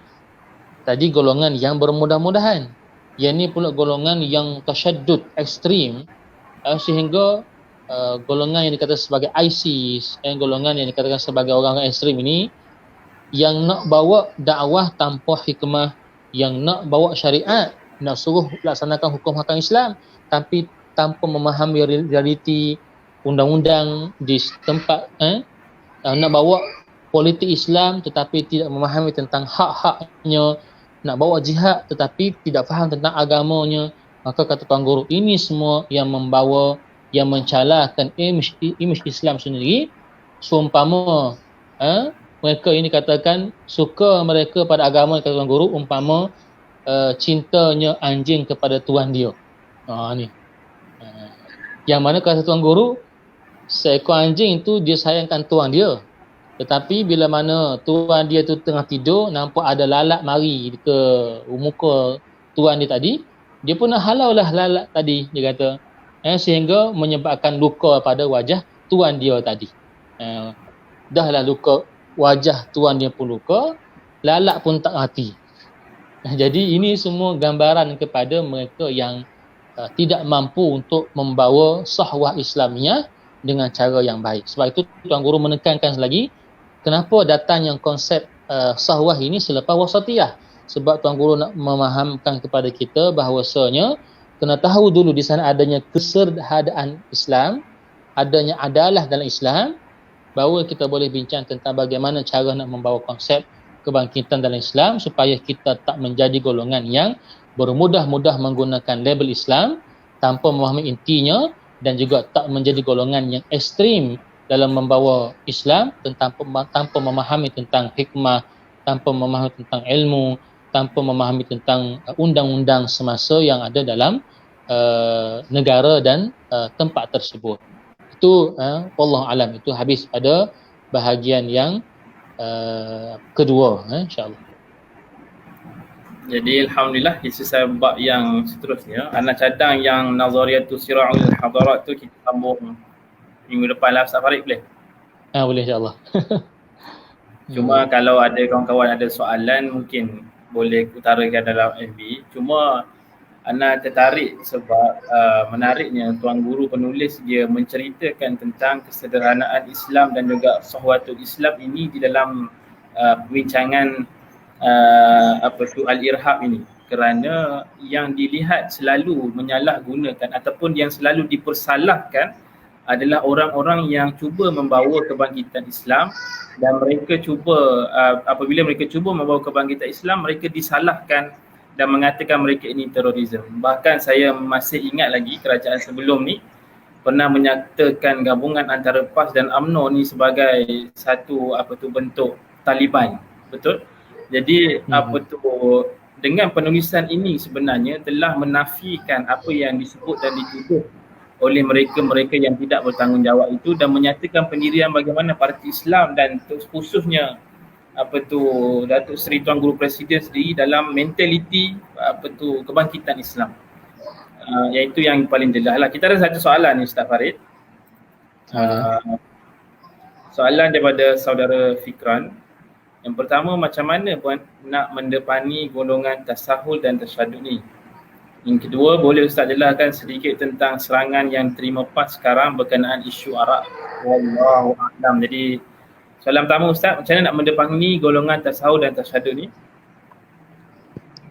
tadi golongan yang bermudah-mudahan, yang ni pula golongan yang tasyaddud, ekstrim, sehingga golongan yang dikatakan sebagai ISIS, golongan yang dikatakan sebagai orang ekstrim ini, yang nak bawa dakwah tanpa hikmah, yang nak bawa syariat, nak suruh laksanakan hukum-hukum Islam, tapi tanpa memahami realiti undang-undang di tempat, nak bawa politik Islam tetapi tidak memahami tentang hak-haknya, nak bawa jihad tetapi tidak faham tentang agamanya, maka kata Tuan Guru, ini semua yang membawa, yang mencalahkan imej Islam sendiri. Seumpama mereka ini katakan suka mereka pada agama, kata Tuan Guru, umpama cintanya anjing kepada tuan dia. Ni yang mana kata Tuan Guru, seekor anjing itu dia sayangkan tuan dia, tetapi bila mana tuan dia tu tengah tidur, nampak ada lalat mari ke muka tuan dia tadi, dia pun nak halau lah lalat tadi, dia kata, sehingga menyebabkan luka pada wajah tuan dia tadi. Dahlah luka, wajah tuan dia pun luka, lalat pun tak hati. Jadi ini semua gambaran kepada mereka yang tidak mampu untuk membawa sahwah Islamiah dengan cara yang baik. Sebab itu Tuan Guru menekankan lagi, kenapa datangnya konsep sahwah ini selepas wasatiyah. Sebab Tuan Guru nak memahamkan kepada kita bahawasanya kena tahu dulu di sana adanya keserhadaan Islam, adanya adalah dalam Islam, bahawa kita boleh bincang tentang bagaimana cara nak membawa konsep kebangkitan dalam Islam supaya kita tak menjadi golongan yang bermudah-mudah menggunakan label Islam tanpa memahami intinya, dan juga tak menjadi golongan yang ekstrim dalam membawa Islam tanpa memahami tentang hikmah, tanpa memahami tentang ilmu, tanpa memahami tentang undang-undang semasa yang ada dalam negara dan tempat tersebut. Itu wallahu alam, itu habis pada bahagian yang kedua, insya-Allah. Jadi alhamdulillah, kisah bab yang seterusnya, anak cadang yang nazariyatus sira'ul hadarat tu kita sambung minggu depan lah, Ustaz Farid, boleh? Boleh, insya-Allah. Cuma kalau ada kawan-kawan ada soalan, mungkin boleh utarakan dalam FB. Cuma Ana tertarik sebab menariknya Tuan Guru penulis dia menceritakan tentang kesederhanaan Islam dan juga sahwatul Islam ini di dalam perbincangan al-irhab ini, kerana yang dilihat selalu menyalahgunakan ataupun yang selalu dipersalahkan adalah orang-orang yang cuba membawa kebangkitan Islam, dan mereka cuba apabila mereka cuba membawa kebangkitan Islam, mereka disalahkan dan mengatakan mereka ini terorisme. Bahkan saya masih ingat lagi kerajaan sebelum ni pernah menyatakan gabungan antara PAS dan UMNO ni sebagai satu bentuk Taliban. Betul? Jadi dengan penulisan ini sebenarnya telah menafikan apa yang disebut dan dituduh oleh mereka-mereka yang tidak bertanggungjawab itu, dan menyatakan pendirian bagaimana Parti Islam dan khususnya Datuk Seri Tuan Guru Presiden sendiri dalam mentaliti kebangkitan Islam. Iaitu yang paling jelas lah. Kita ada satu soalan ni Ustaz Farid. Soalan daripada saudara Fikran. Yang pertama, macam mana nak mendepani golongan tasahul dan tasyadud ni? Yang kedua, boleh Ustaz jelaskan sedikit tentang serangan yang terima PAS sekarang berkenaan isu Arak? Wallahu a'lam. Jadi soalan pertama Ustaz, macam mana nak mendepani golongan tasawuf dan tasyadud ni?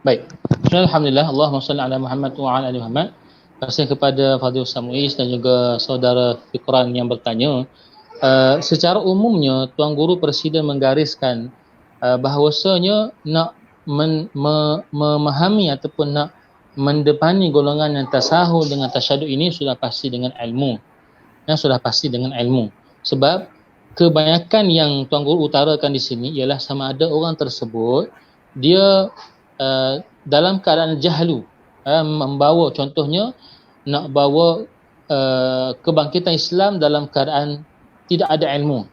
Baik. Alhamdulillah, Allahumma salli ala Muhammad wa ala ali Muhammad. Terima kasih kepada Fadil Ustaz Muiz dan juga saudara Fikran yang bertanya. Secara umumnya Tuan Guru Presiden menggariskan bahawasanya nak memahami ataupun nak mendepani golongan yang tasahul dengan tasyadud ini sudah pasti dengan ilmu. Sebab kebanyakan yang Tuan Guru utarakan di sini ialah sama ada orang tersebut dia dalam keadaan jahlu, membawa, contohnya nak bawa kebangkitan Islam dalam keadaan tidak ada ilmu.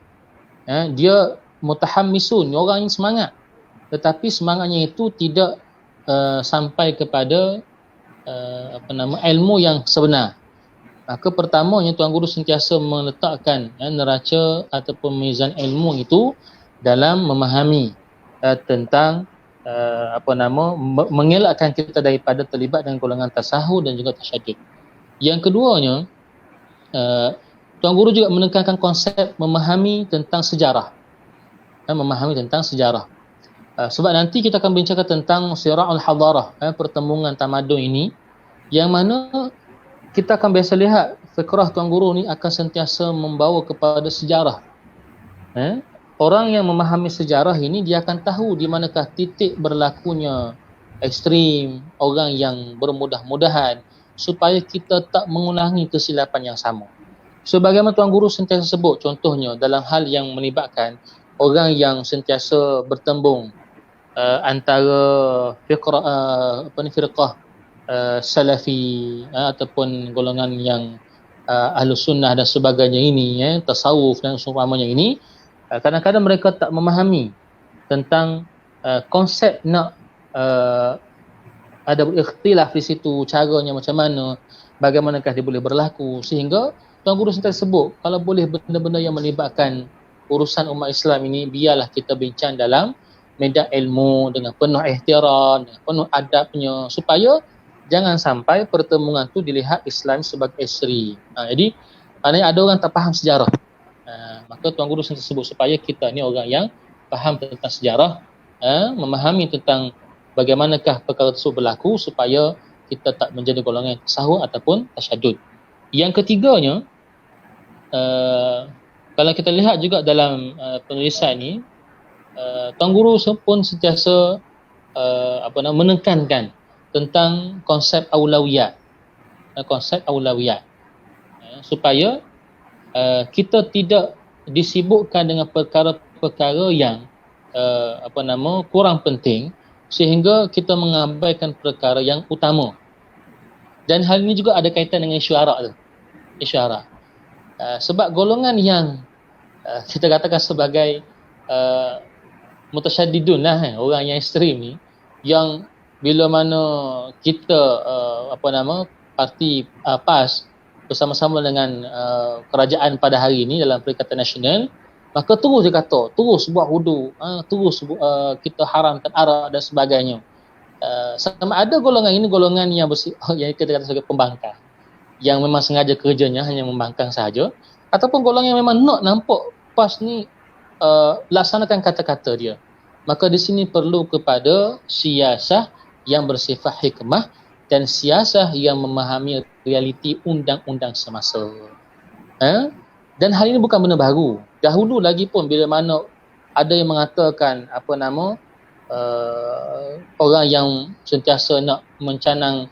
Dia mutahammisun, orang yang semangat, tetapi semangatnya itu tidak sampai kepada ilmu yang sebenar. Maka pertamanya Tuan Guru sentiasa meletakkan neraca ataupun mizan ilmu itu dalam memahami tentang mengelakkan kita daripada terlibat dengan golongan tasahul dan juga tasyadud. Yang keduanya, Tuan Guru juga menekankan konsep memahami tentang sejarah. Sebab nanti kita akan bincangkan tentang sira'ul hadarah, pertembungan tamadun ini, yang mana kita akan biasa lihat fikrah Tuan Guru ni akan sentiasa membawa kepada sejarah. Orang yang memahami sejarah ini, dia akan tahu di manakah titik berlakunya ekstrim, orang yang bermudah-mudahan, supaya kita tak mengulangi kesilapan yang sama. Sebagaimana Tuan Guru sentiasa sebut, contohnya dalam hal yang melibatkan orang yang sentiasa bertembung antara firqah salafi ataupun golongan yang ahlus sunnah dan sebagainya ini, tasawuf dan seumpamanya ini, kadang-kadang mereka tak memahami tentang konsep nak ada ikhtilaf di situ, caranya macam mana, bagaimanakah dia boleh berlaku, sehingga Tuan Guru sentiasa sebut kalau boleh benda-benda yang melibatkan urusan umat Islam ini, biarlah kita bincang dalam medan ilmu dengan penuh ihtiram, dengan penuh adabnya, supaya jangan sampai pertemuan tu dilihat Islam sebagai ekstrim. Jadi ada orang tak faham sejarah. Maka Tuan Guru sentiasa sebut supaya kita ni orang yang faham tentang sejarah, memahami tentang bagaimanakah perkara tersebut berlaku, supaya kita tak menjadi golongan tasawuf ataupun tasyadud. Yang ketiganya, kalau kita lihat juga dalam penulisan ni, Tuan Guru pun sentiasa menekankan tentang konsep aulawiyat, supaya kita tidak disibukkan dengan perkara-perkara yang kurang penting, sehingga kita mengabaikan perkara yang utama. Dan hal ini juga ada kaitan dengan isu arak tu. Sebab golongan yang kita katakan sebagai mutasyaddidun lah, orang yang ekstrim ni, yang bila mana kita parti PAS bersama-sama dengan kerajaan pada hari ini dalam Perikatan Nasional, maka terus dia kata, terus buat hudu, terus kita haramkan arak dan sebagainya. sama ada golongan ini golongan yang yang kita kata sebagai pembangkang, yang memang sengaja kerjanya hanya membangkang sahaja, ataupun golongan yang memang nak nampak PAS ni laksanakan kata-kata dia. Maka di sini perlu kepada siasah yang bersifat hikmah dan siasah yang memahami realiti undang-undang semasa. Dan hal ini bukan benda baru. Dahulu lagi pun bila mana ada yang mengatakan orang yang sentiasa nak mencanang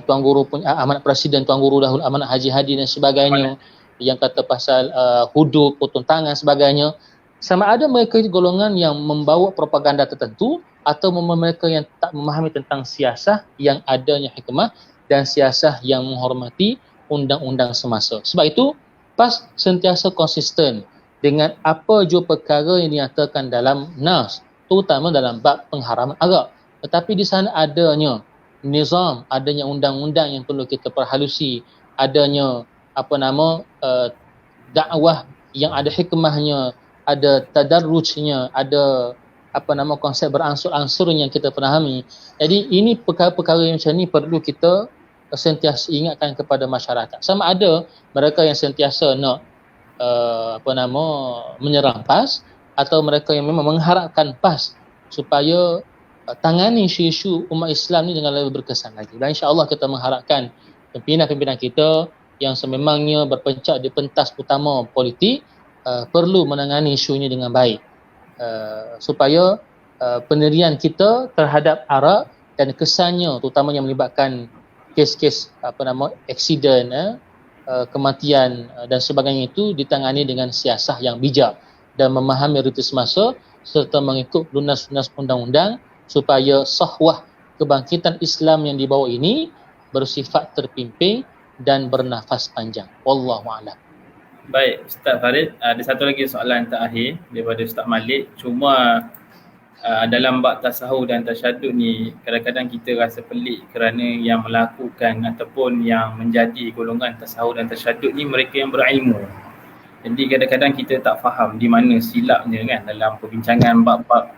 Tuan Guru punya amanat Presiden, Tuan Guru dahulu amanat Haji Hadi dan sebagainya, yang kata pasal hudud, potong tangan sebagainya, sama ada mereka golongan yang membawa propaganda tertentu atau mereka yang tak memahami tentang siasah yang adanya hikmah dan siasah yang menghormati undang-undang semasa. Sebab itu PAS sentiasa konsisten dengan apa jua perkara yang dinyatakan dalam nas, terutama dalam bab pengharaman arak. Tetapi di sana adanya nizam, adanya undang-undang yang perlu kita perhalusi, adanya dakwah yang ada hikmahnya, ada tadarrujnya, ada konsep beransur-ansur yang kita fahami. Jadi ini perkara-perkara yang macam ni perlu kita sentiasa ingatkan kepada masyarakat. Sama ada mereka yang sentiasa nak menyerang PAS, atau mereka yang memang mengharapkan PAS supaya tangani isu-isu umat Islam ni dengan lebih berkesan lagi. Dan insya-Allah kita mengharapkan pimpinan-pimpinan kita yang sememangnya berpencak di pentas utama politik perlu menangani isu ini dengan baik, supaya pendirian kita terhadap arak dan kesannya terutamanya melibatkan kes-kes aksiden, kematian dan sebagainya itu ditangani dengan siasah yang bijak dan memahami realiti semasa serta mengikut lunas-lunas undang-undang supaya sahwah kebangkitan Islam yang dibawa ini bersifat terpimpin dan bernafas panjang. Wallahu a'lam. Baik, Ustaz Farid, ada satu lagi soalan terakhir daripada Ustaz Malik. Cuma dalam bab tasawuf dan tasyadud ni kadang-kadang kita rasa pelik kerana yang melakukan ataupun yang menjadi golongan tasawuf dan tasyadud ni mereka yang berilmu. Jadi kadang-kadang kita tak faham di mana silapnya kan dalam perbincangan bab-bab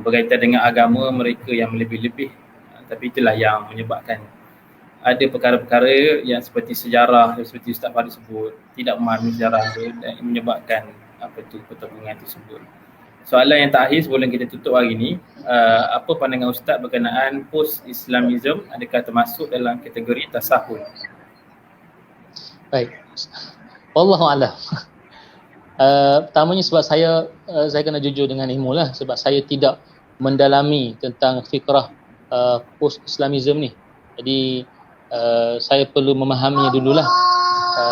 berkaitan dengan agama mereka yang lebih-lebih. Tapi itulah yang menyebabkan ada perkara-perkara yang seperti sejarah, seperti Ustaz Farid sebut, tidak memahami sejarah itu dan menyebabkan pertempuran tersebut. Soalan yang terakhir sebelum kita tutup hari ini, apa pandangan Ustaz berkenaan post-Islamism, adakah termasuk dalam kategori tasawuf? Baik. Wallahu a'lam. Pertamanya sebab saya kena jujur dengan ilmu lah, sebab saya tidak mendalami tentang fikrah post-Islamism ni. Jadi saya perlu memahaminya dululah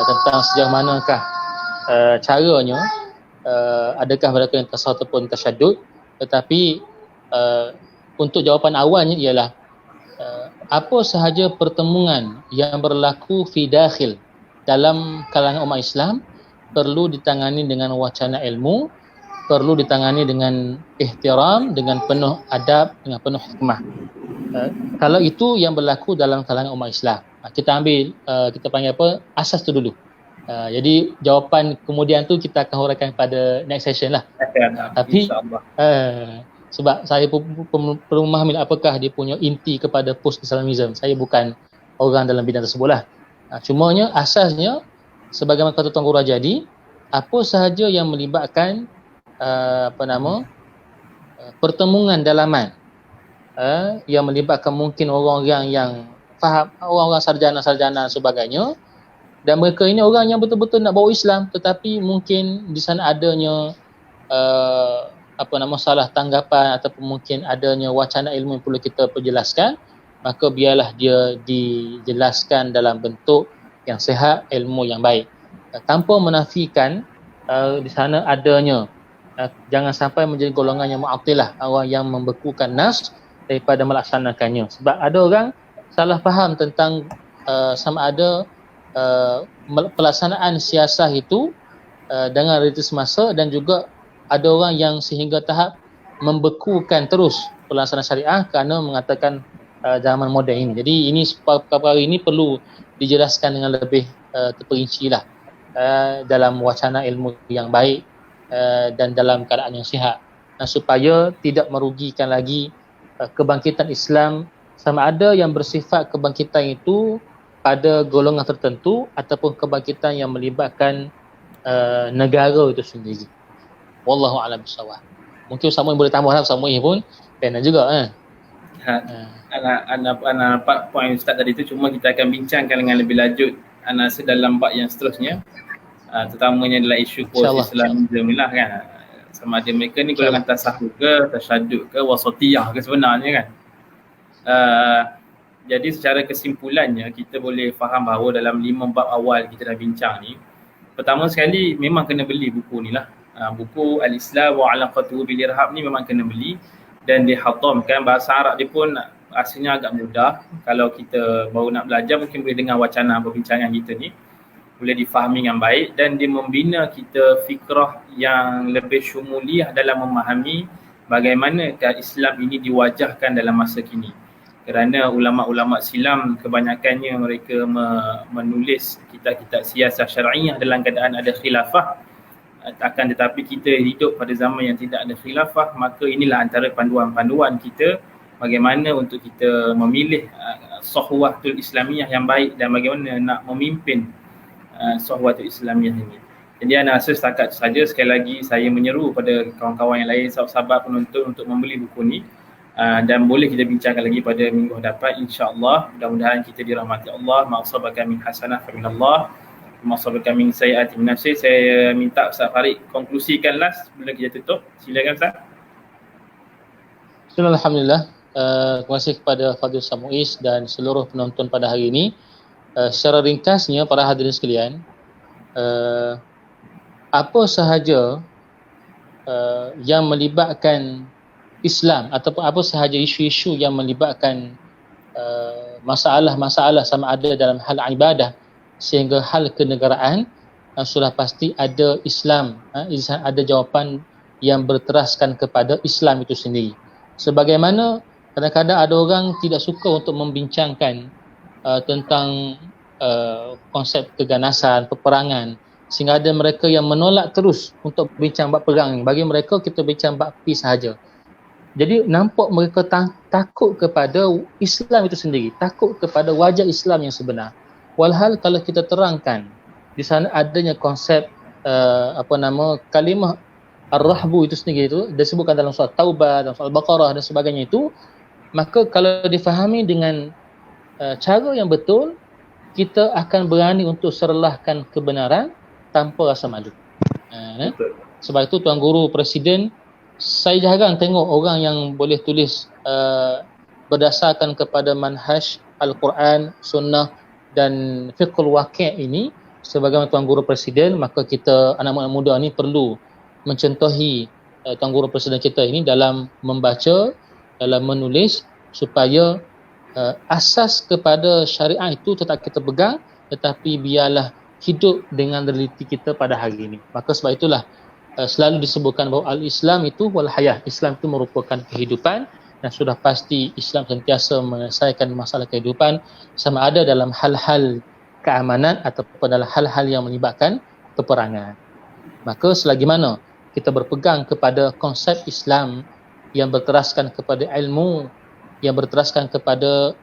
tentang sejauh manakah caranya, adakah mereka yang tasawuf ataupun tasyadud. Tetapi untuk jawapan awalnya ialah apa sahaja pertemuan yang berlaku fi dakhil dalam kalangan umat Islam perlu ditangani dengan wacana ilmu, perlu ditangani dengan ihtiram, dengan penuh adab, dengan penuh hikmah. Kalau itu yang berlaku dalam kalangan umat Islam, kita ambil kita panggil asas tu dulu. Jadi jawapan kemudian tu kita akan huraikan pada next session lah. Tapi sebab saya perlu memahami apakah dia punya inti kepada post-Islamism. Saya bukan orang dalam bidang tersebut lah. Cumanya asasnya sebagaimana kata Tuan Guru Rajadi, apa sahaja yang melibatkan pertemuan dalaman, yang melibatkan mungkin orang-orang yang faham, orang-orang sarjana-sarjana dan sebagainya, dan mereka ini orang yang betul-betul nak bawa Islam tetapi mungkin di sana adanya salah tanggapan ataupun mungkin adanya wacana ilmu yang perlu kita perjelaskan, maka biarlah dia dijelaskan dalam bentuk yang sihat, ilmu yang baik, tanpa menafikan di sana adanya jangan sampai menjadi golongan yang mu'attilah, orang yang membekukan nas daripada melaksanakannya. Sebab ada orang salah faham tentang sama ada pelaksanaan siasah itu dengan realiti semasa, dan juga ada orang yang sehingga tahap membekukan terus pelaksanaan syariah kerana mengatakan zaman moden ini. Jadi ini perkara ini perlu dijelaskan dengan lebih terperinci lah dalam wacana ilmu yang baik dan dalam keadaan yang sihat, supaya tidak merugikan lagi kebangkitan Islam sama ada yang bersifat kebangkitan itu pada golongan tertentu ataupun kebangkitan yang melibatkan negara itu sendiri. Wallahu a'lam bishawab. Mungkin Samuel boleh tambah lah, Samuel pun pernah juga Ana nampak poin Ustaz tadi tu, cuma kita akan bincangkan dengan lebih lanjut ana rasa dalam bab yang seterusnya, terutamanya adalah isu post Islamism ni lah kan, sama ada mereka ni golongan tasawuf ke, tasyadud ke, wasatiyah ke sebenarnya kan. Jadi secara kesimpulannya kita boleh faham bahawa dalam 5 bab awal kita dah bincang ni, pertama sekali memang kena beli buku ni lah. Buku Al-Islam wa Alaqatuhu bil Irhab ni memang kena beli dan dihatamkan. Bahasa Arab dia pun rasanya agak mudah. Kalau kita baru nak belajar mungkin boleh dengar wacana perbincangan kita ni, boleh difahami dengan baik, dan dia membina kita fikrah yang lebih syumuliah dalam memahami bagaimanakah Islam ini diwajahkan dalam masa kini. Kerana ulama-ulama silam kebanyakannya mereka menulis kitab-kitab siasah syar'iyah dalam keadaan ada khilafah. Akan tetapi kita hidup pada zaman yang tidak ada khilafah, maka inilah antara panduan-panduan kita bagaimana untuk kita memilih sahwatul Islamiyah yang baik dan bagaimana nak memimpin sahwatul Islamiyah ini. Jadi ana rasa setakat saja. Sekali lagi saya menyeru pada kawan-kawan yang lain, sahabat-sahabat penonton untuk membeli buku ni, dan boleh kita bincangkan lagi pada minggu hadapan insya-Allah. Mudah-mudahan kita dirahmati Allah. Ma'asabaka min hasanah fa minallah, ma'asabaka min sayyi'ati min nafsi. Saya minta Ustaz Farid konklusikan last sebelum kita tutup. Silakan Ustaz. Alhamdulillah. Terima kasih kepada Fadil Samuis dan seluruh penonton pada hari ini. Secara ringkasnya para hadirin sekalian, apa sahaja yang melibatkan Islam ataupun apa sahaja isu-isu yang melibatkan masalah-masalah sama ada dalam hal ibadah sehingga hal kenegaraan, sudah pasti ada Islam, ada jawapan yang berteraskan kepada Islam itu sendiri. Sebagaimana kadang-kadang ada orang tidak suka untuk membincangkan tentang konsep keganasan, peperangan, sehingga ada mereka yang menolak terus untuk bincang bab perang. Bagi mereka kita bincang bab peace sahaja. Jadi nampak mereka takut kepada Islam itu sendiri, takut kepada wajah Islam yang sebenar. Walhal kalau kita terangkan di sana adanya konsep kalimah Ar-Rahbu itu sendiri, itu disebutkan dalam surah Taubah, dalam surah Al-Baqarah dan sebagainya itu, maka kalau difahami dengan cara yang betul, kita akan berani untuk serlahkan kebenaran tanpa rasa malu. Sebab itu Tuan Guru Presiden, saya jarang tengok orang yang boleh tulis berdasarkan kepada manhaj Al-Quran, Sunnah dan Fiqhul Waqi' ini sebagai Tuan Guru Presiden. Maka kita anak-anak muda ni perlu mencontohi Tuan Guru Presiden kita ini dalam membaca, dalam menulis, supaya asas kepada syariat itu tetap kita pegang, tetapi biarlah hidup dengan realiti kita pada hari ini. Maka sebab itulah selalu disebutkan bahawa al-Islam itu wal hayah, Islam itu merupakan kehidupan, dan sudah pasti Islam sentiasa menyelesaikan masalah kehidupan sama ada dalam hal-hal keamanan ataupun dalam hal-hal yang melibatkan peperangan. Maka selagi mana kita berpegang kepada konsep Islam yang berteraskan kepada ilmu, yang berteraskan kepada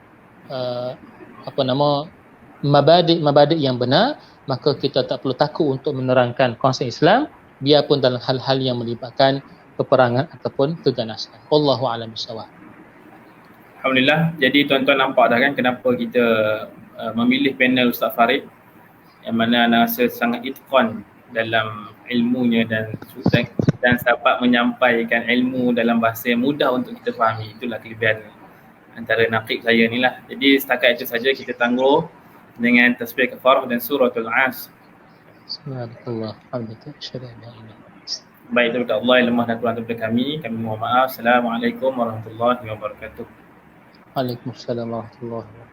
mabadik yang benar, maka kita tak perlu takut untuk menerangkan konsep Islam biarpun dalam hal-hal yang melibatkan peperangan ataupun keganasan. Wallahu a'lam bishawab. Alhamdulillah. Jadi tuan-tuan nampak dah kan kenapa kita memilih panel Ustaz Farid, yang mana ana rasa sangat itqan dalam ilmunya dan dapat menyampaikan ilmu dalam bahasa yang mudah untuk kita fahami. Itulah kelebihan antara naqib saya ni lah. Jadi setakat itu saja kita tangguh dengan tasbih kafarah dan suratul As. Subhanallah, alhamdulillah. Baik, daripada Allah yang lemah dan kurang daripada kami mohon maaf. Assalamualaikum warahmatullahi wabarakatuh. Waalaikumsalam warahmatullahi wabarakatuh.